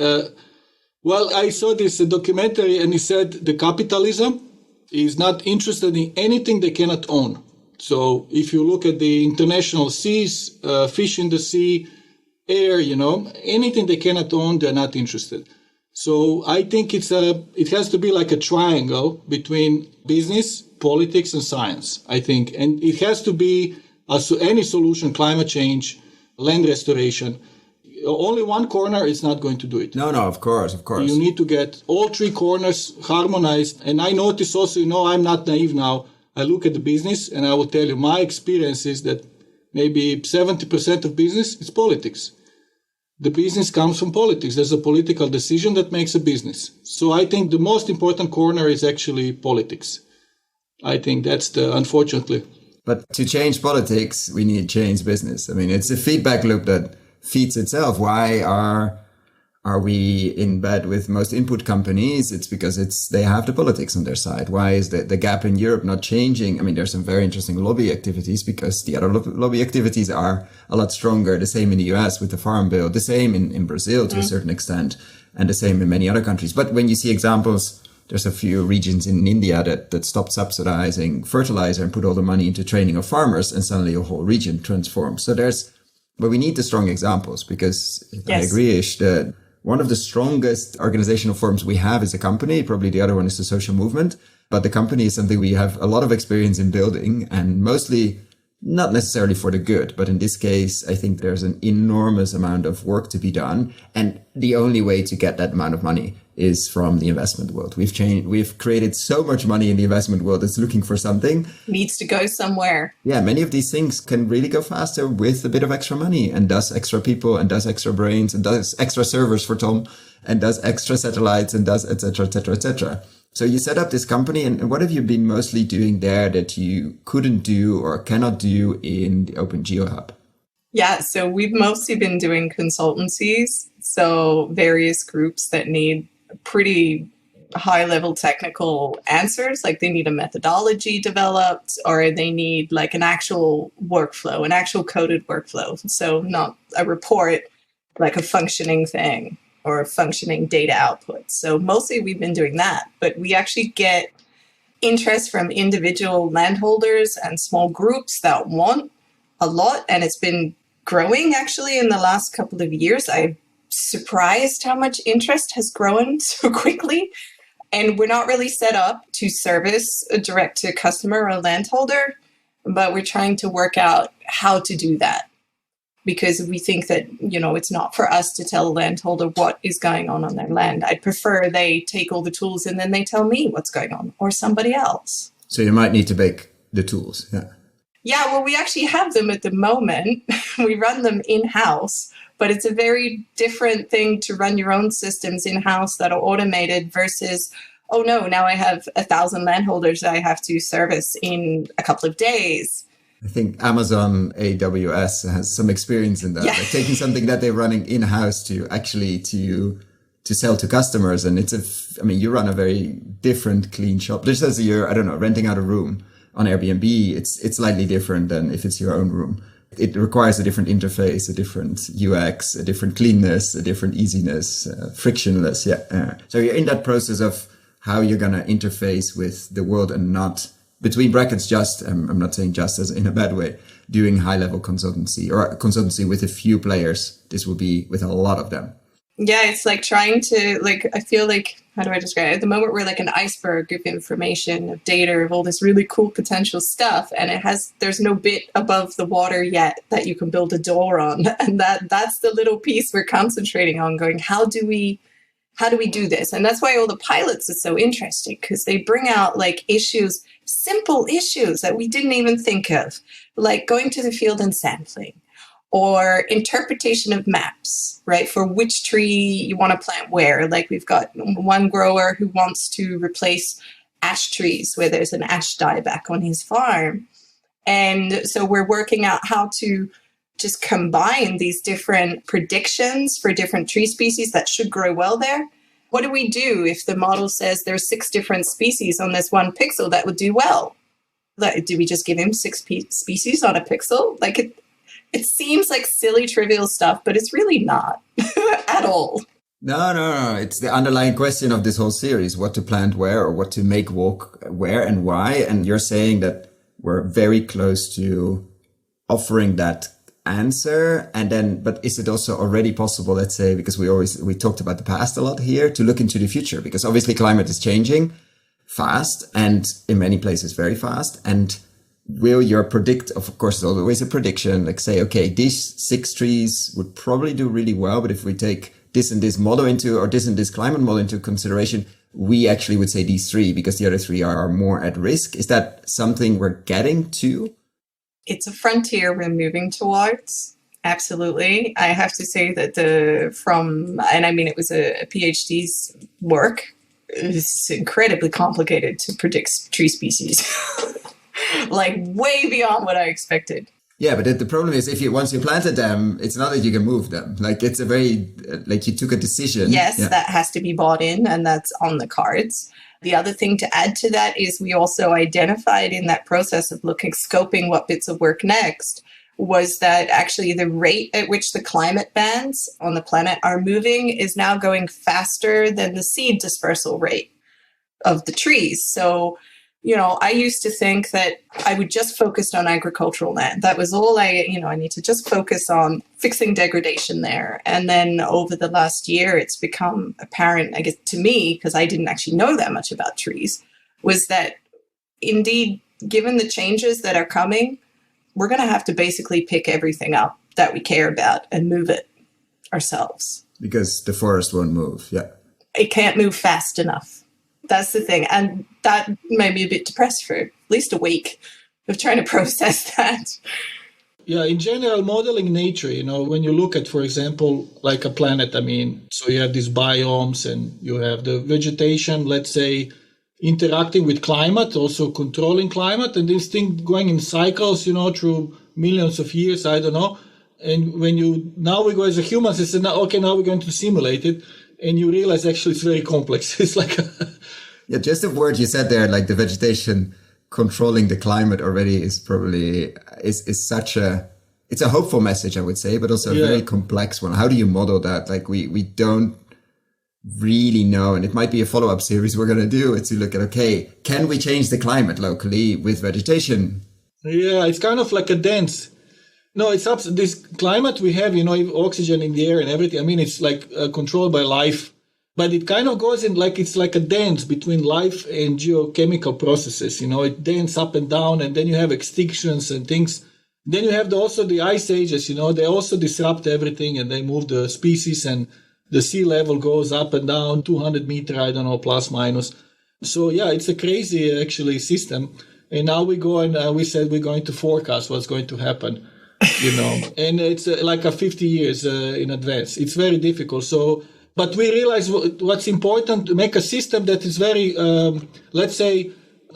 I saw this documentary and he said the capitalism is not interested in anything they cannot own. So if you look at the international seas, fish in the sea, air, anything they cannot own, they're not interested. So I think it has to be like a triangle between business, politics, and science, I think. And it has to be any solution, climate change, land restoration. Only one corner is not going to do it. No, of course. You need to get all 3 corners harmonized. And I notice also, I'm not naive now. I look at the business and I will tell you my experience is that maybe 70% of business is politics. The business comes from politics. There's a political decision that makes a business. So I think the most important corner is actually politics. I think that's unfortunately. But to change politics, we need to change business. I mean, it's a feedback loop that feeds itself. Why are we in bed with most input companies? It's because they have the politics on their side. Why is the gap in Europe not changing? I mean, there's some very interesting lobby activities because the other lobby activities are a lot stronger. The same in the US with the Farm Bill, the same in Brazil to a certain extent, and the same in many other countries. But when you see examples, there's a few regions in India that stopped subsidizing fertilizer and put all the money into training of farmers, and suddenly a whole region transforms. So there's But we need the strong examples because I Yes. agree, Ish, that one of the strongest organizational forms we have is a company. Probably the other one is the social movement. But the company is something we have a lot of experience in building, and mostly not necessarily for the good. But in this case, I think there's an enormous amount of work to be done. And the only way to get that amount of money is from the investment world. We've created so much money in the investment world that's looking for something. Needs to go somewhere. Yeah, many of these things can really go faster with a bit of extra money, and does extra people, and does extra brains, and does extra servers for Tom, and does extra satellites, and does et cetera, et cetera, et cetera. So you set up this company, and what have you been mostly doing there that you couldn't do or cannot do in the Open Geohub? Yeah, so we've mostly been doing consultancies. So various groups that need pretty high level technical answers, like they need a methodology developed, or they need like an actual workflow, an actual coded workflow. So not a report, like a functioning thing or a functioning data output. So mostly we've been doing that, but we actually get interest from individual landholders and small groups that want a lot. And it's been growing actually in the last couple of years. I'm surprised how much interest has grown so quickly. And we're not really set up to service a direct to customer or landholder, but we're trying to work out how to do that. Because we think that, it's not for us to tell a landholder what is going on their land. I'd prefer they take all the tools and then they tell me what's going on, or somebody else. So you might need to make the tools. Yeah. Yeah, well, we actually have them at the moment. We run them in-house, but it's a very different thing to run your own systems in-house that are automated versus, oh no, now I have 1,000 landholders that I have to service in a couple of days. I think Amazon AWS has some experience in that, Yeah. like taking something that they're running in-house to actually to sell to customers. And you run a very different clean shop. Just as you're, renting out a room on Airbnb, it's slightly different than if it's your own room. It requires a different interface, a different UX, a different cleanness, a different easiness, frictionless. Yeah. So you're in that process of how you're going to interface with the world, and not, between brackets, just, I'm not saying just as in a bad way, doing high level consultancy or consultancy with a few players. This will be with a lot of them. Yeah, it's like trying to, I feel like, how do I describe it? At the moment, we're like an iceberg of information, of data, of all this really cool potential stuff. And there's no bit above the water yet that you can build a door on. And that's the little piece we're concentrating on, going, how do we do this? And that's why all the pilots are so interesting, because they bring out issues, simple issues that we didn't even think of, like going to the field and sampling, or interpretation of maps, right? For which tree you want to plant where. Like we've got one grower who wants to replace ash trees where there's an ash dieback on his farm. And so we're working out how to just combine these different predictions for different tree species that should grow well there. What do we do if the model says there's 6 different species on this one pixel that would do well? Do we just give him 6 species on a pixel? It seems like silly, trivial stuff, but it's really not at all. No. It's the underlying question of this whole series, what to plant where, or what to make walk where and why. And you're saying that we're very close to offering that answer. And then, but is it also already possible, let's say, because we talked about the past a lot here, to look into the future? Because obviously climate is changing fast, and in many places very fast. And will your predict, of course, there's always a prediction, like say, okay, these 6 trees would probably do really well, but if we take this and this model or this and this climate model into consideration, we actually would say these 3 because the other 3 are more at risk. Is that something we're getting to? It's a frontier we're moving towards. Absolutely. I have to say that it was a PhD's work. It's incredibly complicated to predict tree species. Way beyond what I expected. Yeah, but the problem is once you planted them, it's not that you can move them. It's a very, you took a decision. Yes, yeah. That has to be bought in, and that's on the cards. The other thing to add to that is we also identified in that process of scoping what bits of work next, was that actually the rate at which the climate bands on the planet are moving is now going faster than the seed dispersal rate of the trees. So I used to think that I would just focus on agricultural land. That was all I need to just focus on fixing degradation there. And then over the last year, it's become apparent, I guess, to me, because I didn't actually know that much about trees, was that indeed, given the changes that are coming, we're going to have to basically pick everything up that we care about and move it ourselves. Because the forest won't move, yeah. It can't move fast enough. That's the thing. And that made me a bit depressed for at least a week of trying to process that. Yeah, in general, modeling nature, when you look at, for example, like a planet, so you have these biomes and you have the vegetation, let's say, interacting with climate, also controlling climate, and this thing going in cycles, through millions of years, I don't know. And now we go as a humans and say, now we're going to simulate it. And you realize actually it's very complex. It's like yeah, just the word you said there, like the vegetation controlling the climate already is probably is such it's a hopeful message, I would say, but also a very complex one. How do you model that? Like we don't really know, and it might be a follow-up series we're going to do. It's to look at, can we change the climate locally with vegetation? Yeah, it's kind of like a dance. No, it's this climate we have, oxygen in the air and everything. It's like controlled by life, but it kind of goes in it's like a dance between life and geochemical processes. It dances up and down, and then you have extinctions and things. Then you have also the ice ages, they also disrupt everything and they move the species, and the sea level goes up and down 200 meters, I don't know, plus minus. So yeah, it's a crazy actually system. And now we go and we said we're going to forecast what's going to happen. And it's like a 50 years in advance. It's very difficult. So, but we realize what's important to make a system that is very, let's say,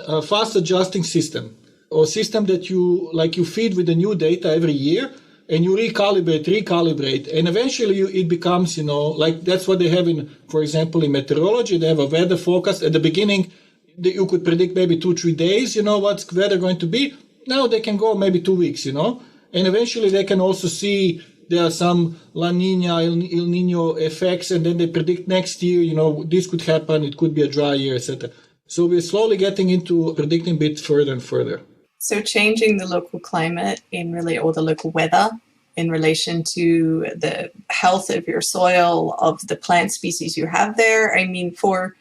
a fast adjusting system, or system that you feed with the new data every year, and you recalibrate, and eventually it becomes, that's what they have for example, in meteorology. They have a weather forecast. At the beginning, you could predict maybe 2-3 days, what's weather going to be. Now they can go maybe 2 weeks, And eventually they can also see there are some La Nina, El Nino effects, and then they predict next year, this could happen, it could be a dry year, etc. So we're slowly getting into predicting a bit further and further. So changing the local climate or the local weather in relation to the health of your soil, of the plant species you have there. For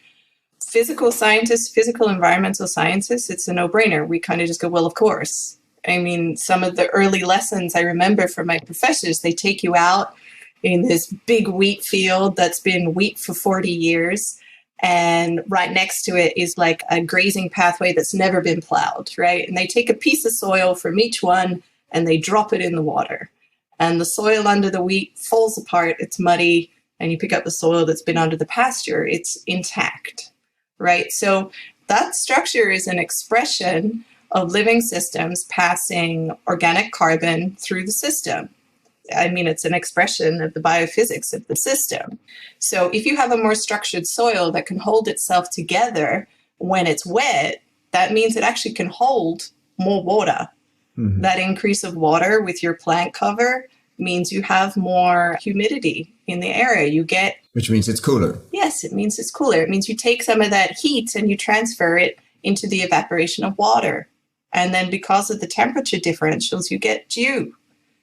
physical scientists, physical environmental scientists, it's a no-brainer. We kind of just go, well, of course. Some of the early lessons I remember from my professors, they take you out in this big wheat field that's been wheat for 40 years. And right next to it is like a grazing pathway that's never been plowed, right? And they take a piece of soil from each one and they drop it in the water. And the soil under the wheat falls apart, it's muddy, and you pick up the soil that's been under the pasture, it's intact, right? So that structure is an expression of living systems passing organic carbon through the system. It's an expression of the biophysics of the system. So if you have a more structured soil that can hold itself together when it's wet, that means it actually can hold more water. Mm-hmm. That increase of water with your plant cover means you have more humidity in the area. Which means it's cooler. Yes, it means it's cooler. It means you take some of that heat and you transfer it into the evaporation of water. And then because of the temperature differentials, you get dew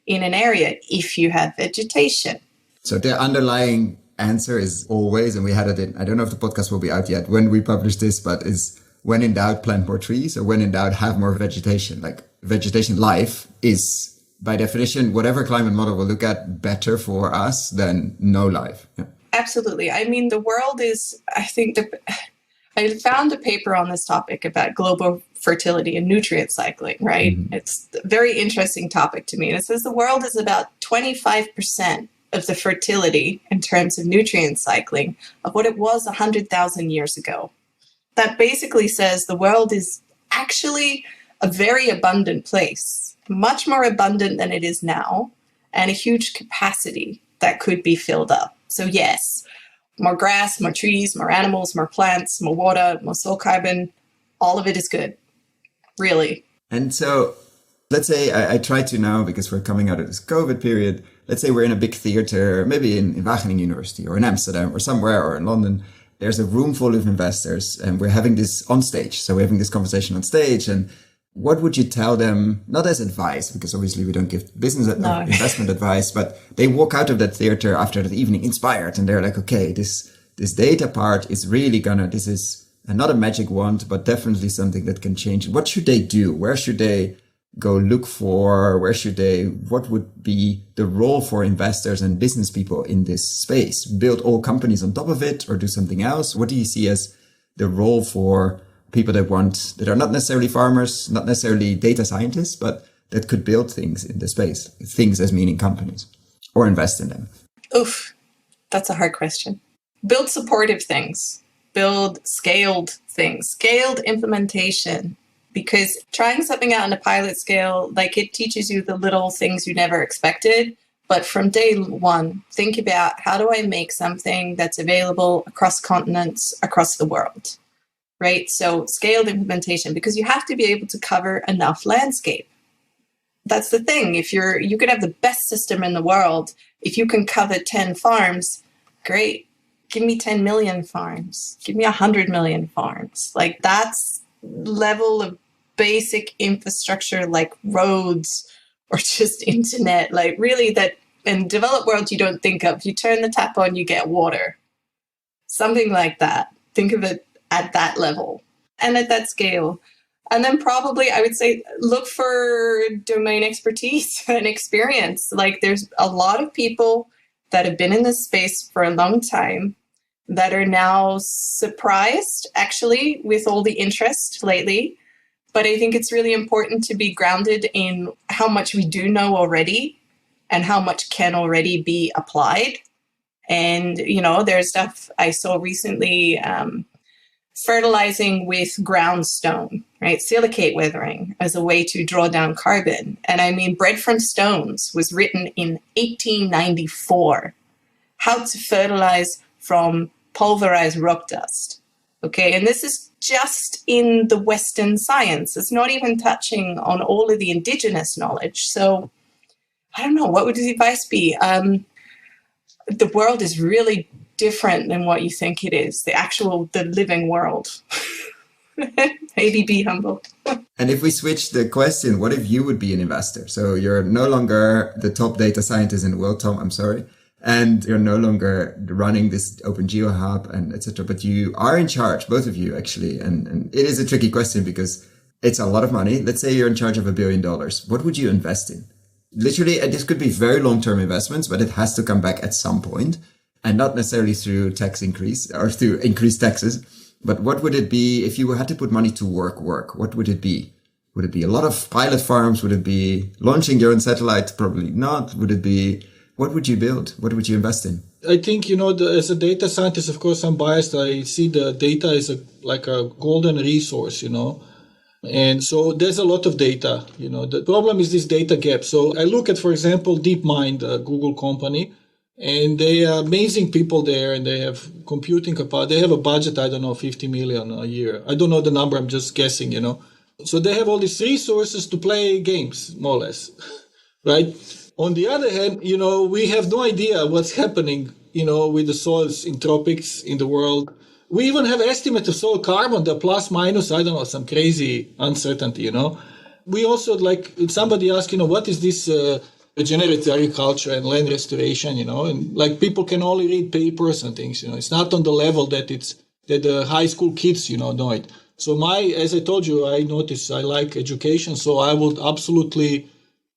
in an area if you have vegetation. So the underlying answer is always, and we had it in, I don't know if the podcast will be out yet when we publish this, but is when in doubt, plant more trees, or when in doubt, have more vegetation. Like vegetation life is, by definition, whatever climate model we'll look at, better for us than no life. Yeah. Absolutely. The world is, I found a paper on this topic about global fertility and nutrient cycling, right? Mm-hmm. It's a very interesting topic to me. And it says the world is about 25% of the fertility in terms of nutrient cycling of what it was 100,000 years ago. That basically says the world is actually a very abundant place, much more abundant than it is now, and a huge capacity that could be filled up. So yes, more grass, more trees, more animals, more plants, more water, more soil carbon, all of it is good, really. And so let's say I try to now, because we're coming out of this COVID period, let's say we're in a big theater, maybe in Wageningen University or in Amsterdam or somewhere or in London, there's a room full of investors and we're having this on stage. So we're having this conversation on stage, and what would you tell them, not as advice, because obviously we don't give business investment advice, but they walk out of that theater after that evening inspired and they're like, okay, this data part is really this is not a magic wand, but definitely something that can change. What should they do? Where should they go look for? What would be the role for investors and business people in this space? Build all companies on top of it or do something else? What do you see as the role for people that are not necessarily farmers, not necessarily data scientists, but that could build things in the space, things as meaning companies, or invest in them? Oof, that's a hard question. Build supportive things, build scaled things, scaled implementation, because trying something out on a pilot scale, like it teaches you the little things you never expected. But from day one, think about how do I make something that's available across continents, across the world? Right? So scaled implementation, because you have to be able to cover enough landscape. That's the thing. You could have the best system in the world. If you can cover 10 farms, great. Give me 10 million farms. Give me 100 million farms. Like that's level of basic infrastructure like roads or just internet, like really that in developed world you don't think of. You turn the tap on, you get water. Something like that. Think of it at that level and at that scale. And then probably I would say look for domain expertise and experience. Like there's a lot of people that have been in this space for a long time that are now surprised actually with all the interest lately. But I think it's really important to be grounded in how much we do know already and how much can already be applied. And, there's stuff I saw recently, fertilizing with ground stone, right? Silicate weathering as a way to draw down carbon. And I mean, Bread from Stones was written in 1894. How to fertilize from pulverized rock dust. Okay, and this is just in the Western science. It's not even touching on all of the indigenous knowledge. So I don't know, what would the advice be? The world is really different than what you think it is, the living world. Maybe be humble. And if we switch the question, what if you would be an investor? So you're no longer the top data scientist in the world, Tom, I'm sorry. And you're no longer running this Open Geohub and etc. But you are in charge, both of you actually. And it is a tricky question because it's a lot of money. Let's say you're in charge of $1 billion. What would you invest in? Literally, this could be very long-term investments, but it has to come back at some point. And not necessarily through tax increase or through increased taxes. But what would it be if you had to put money to work? What would it be? Would it be a lot of pilot farms? Would it be launching your own satellite? Probably not. What would you build? What would you invest in? I think, as a data scientist, of course, I'm biased. I see the data as like a golden resource, And so there's a lot of data, The problem is this data gap. So I look at, for example, DeepMind, a Google company, and they are amazing people there, and they have computing capacity. They have a budget, I don't know, 50 million a year. I don't know the number, I'm just guessing, So they have all these resources to play games, more or less, right? On the other hand, we have no idea what's happening, with the soils in tropics in the world. We even have estimates of soil carbon, the plus minus, I don't know, some crazy uncertainty, We also, somebody asked, what is this regenerative agriculture and land restoration, and people can only read papers and things, It's not on the level that the high school kids, know it. So as I told you, I noticed I like education, so I would absolutely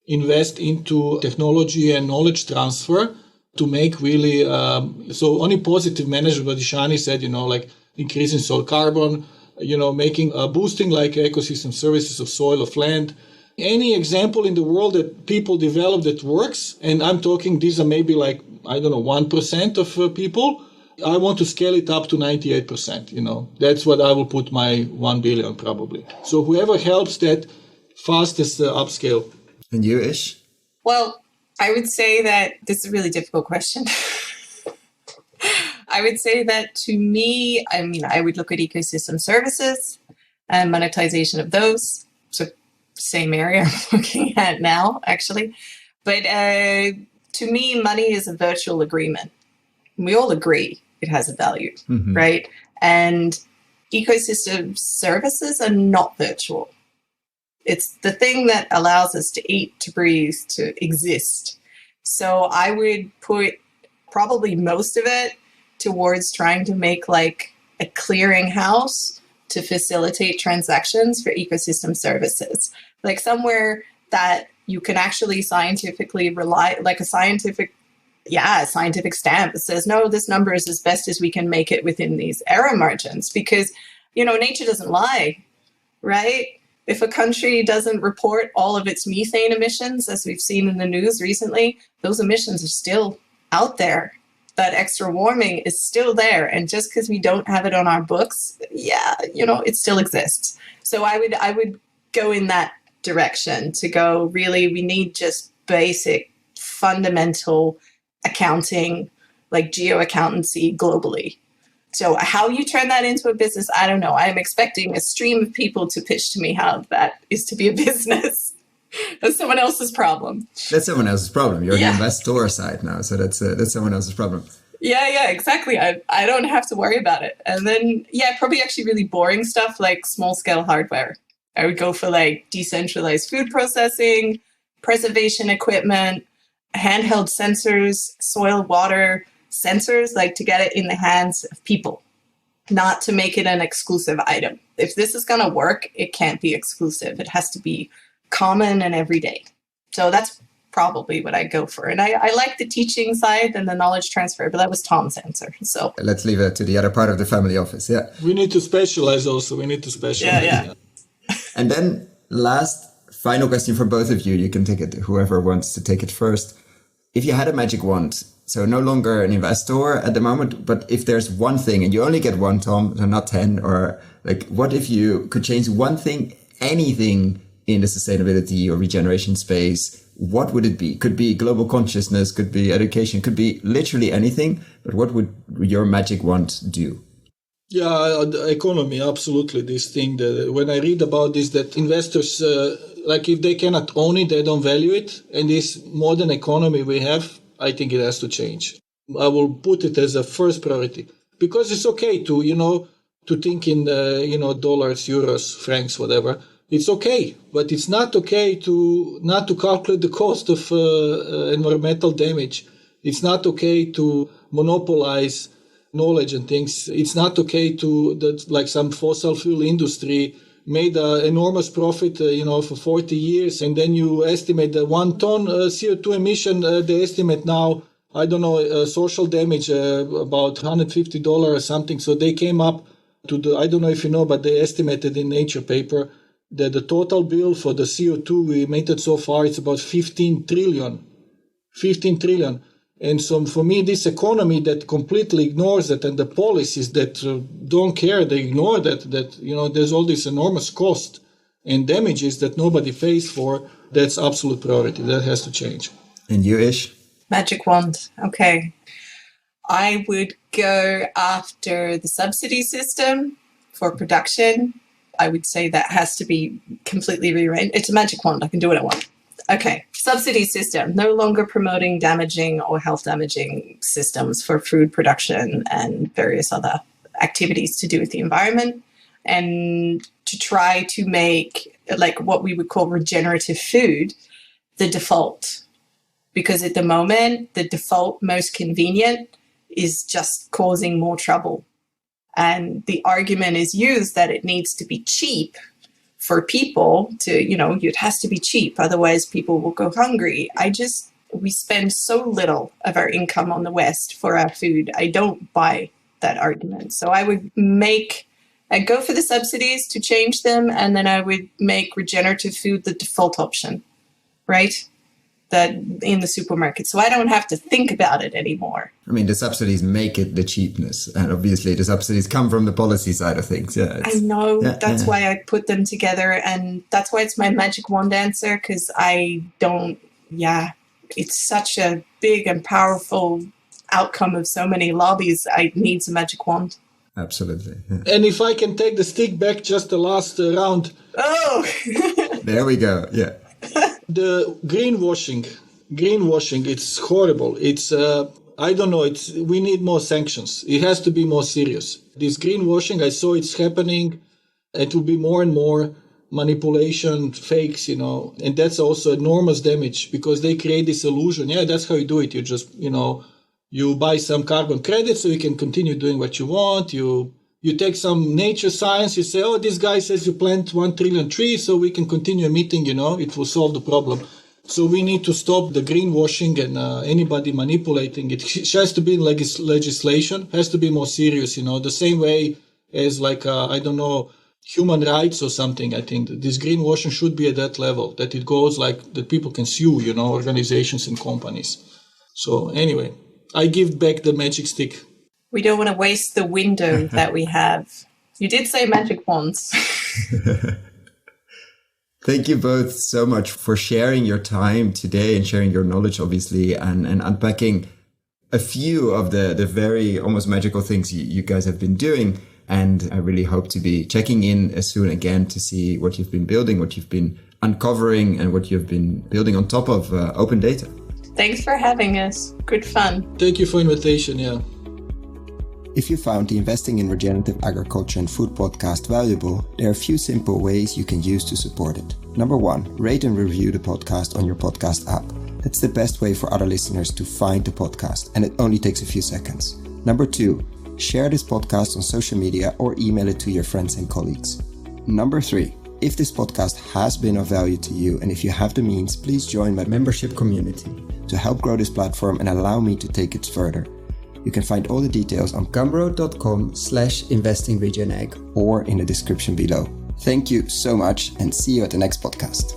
invest into technology and knowledge transfer to make really, so only positive management, what Ichsani said, increasing soil carbon, making, boosting ecosystem services of soil, of land. Any example in the world that people develop that works, and I'm talking these are maybe 1% of people, I want to scale it up to 98%, That's what I will put my 1 billion probably. So whoever helps that fastest upscale. And you, Ish? Well, I would say that this is a really difficult question. I would say that to me, I would look at ecosystem services and monetization of those. So same area I'm looking at now, actually. But to me, money is a virtual agreement. We all agree it has a value, right? And ecosystem services are not virtual. It's the thing that allows us to eat, to breathe, to exist. So I would put probably most of it towards trying to make like a clearinghouse to facilitate transactions for ecosystem services. Like somewhere that you can actually scientifically rely, like a scientific stamp that says, no, this number is as best as we can make it within these error margins, because, you know, nature doesn't lie, right? If a country doesn't report all of its methane emissions, as we've seen in the news recently, those emissions are still out there. That extra warming is still there. And just because we don't have it on our books, it still exists. So I would go in that direction to go, really, we need just basic, fundamental accounting, like geoaccountancy globally. So how you turn that into a business, I don't know. I'm expecting a stream of people to pitch to me how that is to be a business. That's someone else's problem. That's someone else's problem. You're the investor side now, so that's someone else's problem. Yeah, exactly. I don't have to worry about it. And then, probably actually really boring stuff like small-scale hardware. I would go for like decentralized food processing, preservation equipment, handheld sensors, soil, water sensors, like to get it in the hands of people, not to make it an exclusive item. If this is going to work, it can't be exclusive. It has to be common and everyday. So that's probably what I go for. And I like the teaching side and the knowledge transfer, but that was Tom's answer. So let's leave it to the other part of the family office. Yeah. We need to specialize also. Yeah. And then final question for both of you. You can take it, whoever wants to take it first. If you had a magic wand, so no longer an investor at the moment, but if there's one thing, and you only get one, Tom, so not 10, or like, what if you could change one thing, anything in the sustainability or regeneration space, what would it be? Could be global consciousness, could be education, could be literally anything, but what would your magic wand do? Yeah, the economy, absolutely. This thing that when I read about this, that investors, like if they cannot own it, they don't value it. And this modern economy we have, I think it has to change. I will put it as a first priority, because it's okay to, to think in, dollars, euros, francs, whatever. It's okay, but it's not okay not to calculate the cost of environmental damage. It's not okay to monopolize knowledge and things. It's not okay like some fossil fuel industry made an enormous profit, for 40 years, and then you estimate the 1 ton CO2 emission. They estimate now, I don't know, social damage about $150 or something. So they came up to I don't know if you know, but they estimated in Nature paper that the total bill for the CO2 we emitted so far is about 15 trillion. 15 trillion. And so for me, this economy that completely ignores it, and the policies that don't care, they ignore that there's all this enormous cost and damages that nobody pays for, that's absolute priority. That has to change. And you, Ish? Magic wand. Okay. I would go after the subsidy system for production. I would say that has to be completely rearranged. It's a magic wand. I can do what I want. Okay. Subsidy system, no longer promoting damaging or health damaging systems for food production and various other activities to do with the environment, and to try to make like what we would call regenerative food the default. Because at the moment, the default most convenient is just causing more trouble. And the argument is used that it needs to be cheap for people to, it has to be cheap. Otherwise, people will go hungry. We spend so little of our income on the West for our food. I don't buy that argument. So I'd go for the subsidies to change them. And then I would make regenerative food the default option, right? That in the supermarket. So I don't have to think about it anymore. I mean, the subsidies make it the cheapness. And obviously the subsidies come from the policy side of things. Yeah, I know. That's why I put them together. And that's why it's my magic wand answer, because it's such a big and powerful outcome of so many lobbies. I need a magic wand. Absolutely. Yeah. And if I can take the stick back just the last round. Oh! There we go. Yeah. The greenwashing, it's horrible. It's I don't know. We need more sanctions. It has to be more serious. This greenwashing, I saw it's happening. It will be more and more manipulation, fakes, and that's also enormous damage because they create this illusion. Yeah, that's how you do it. You just, you buy some carbon credits so you can continue doing what you want. You take some nature science. You say, oh, this guy says you plant 1 trillion trees so we can continue emitting, it will solve the problem. So we need to stop the greenwashing and anybody manipulating it. It has to be in legislation, has to be more serious, the same way as human rights or something. I think that this greenwashing should be at that level, that it goes that people can sue, organizations and companies. So anyway, I give back the magic stick. We don't want to waste the window that we have. You did say magic wands. Thank you both so much for sharing your time today and sharing your knowledge, obviously, and unpacking a few of the very almost magical things you guys have been doing. And I really hope to be checking in soon again to see what you've been building, what you've been uncovering, and what you've been building on top of open data. Thanks for having us. Good fun. Thank you for the invitation. Yeah. If you found the Investing in Regenerative Agriculture and Food podcast valuable, there are a few simple ways you can use to support it. Number 1, rate and review the podcast on your podcast app. That's the best way for other listeners to find the podcast, and it only takes a few seconds. Number 2, share this podcast on social media or email it to your friends and colleagues. Number 3, if this podcast has been of value to you and if you have the means, please join my membership community to help grow this platform and allow me to take it further. You can find all the details on gumroad.com/investingregionag or in the description below. Thank you so much and see you at the next podcast.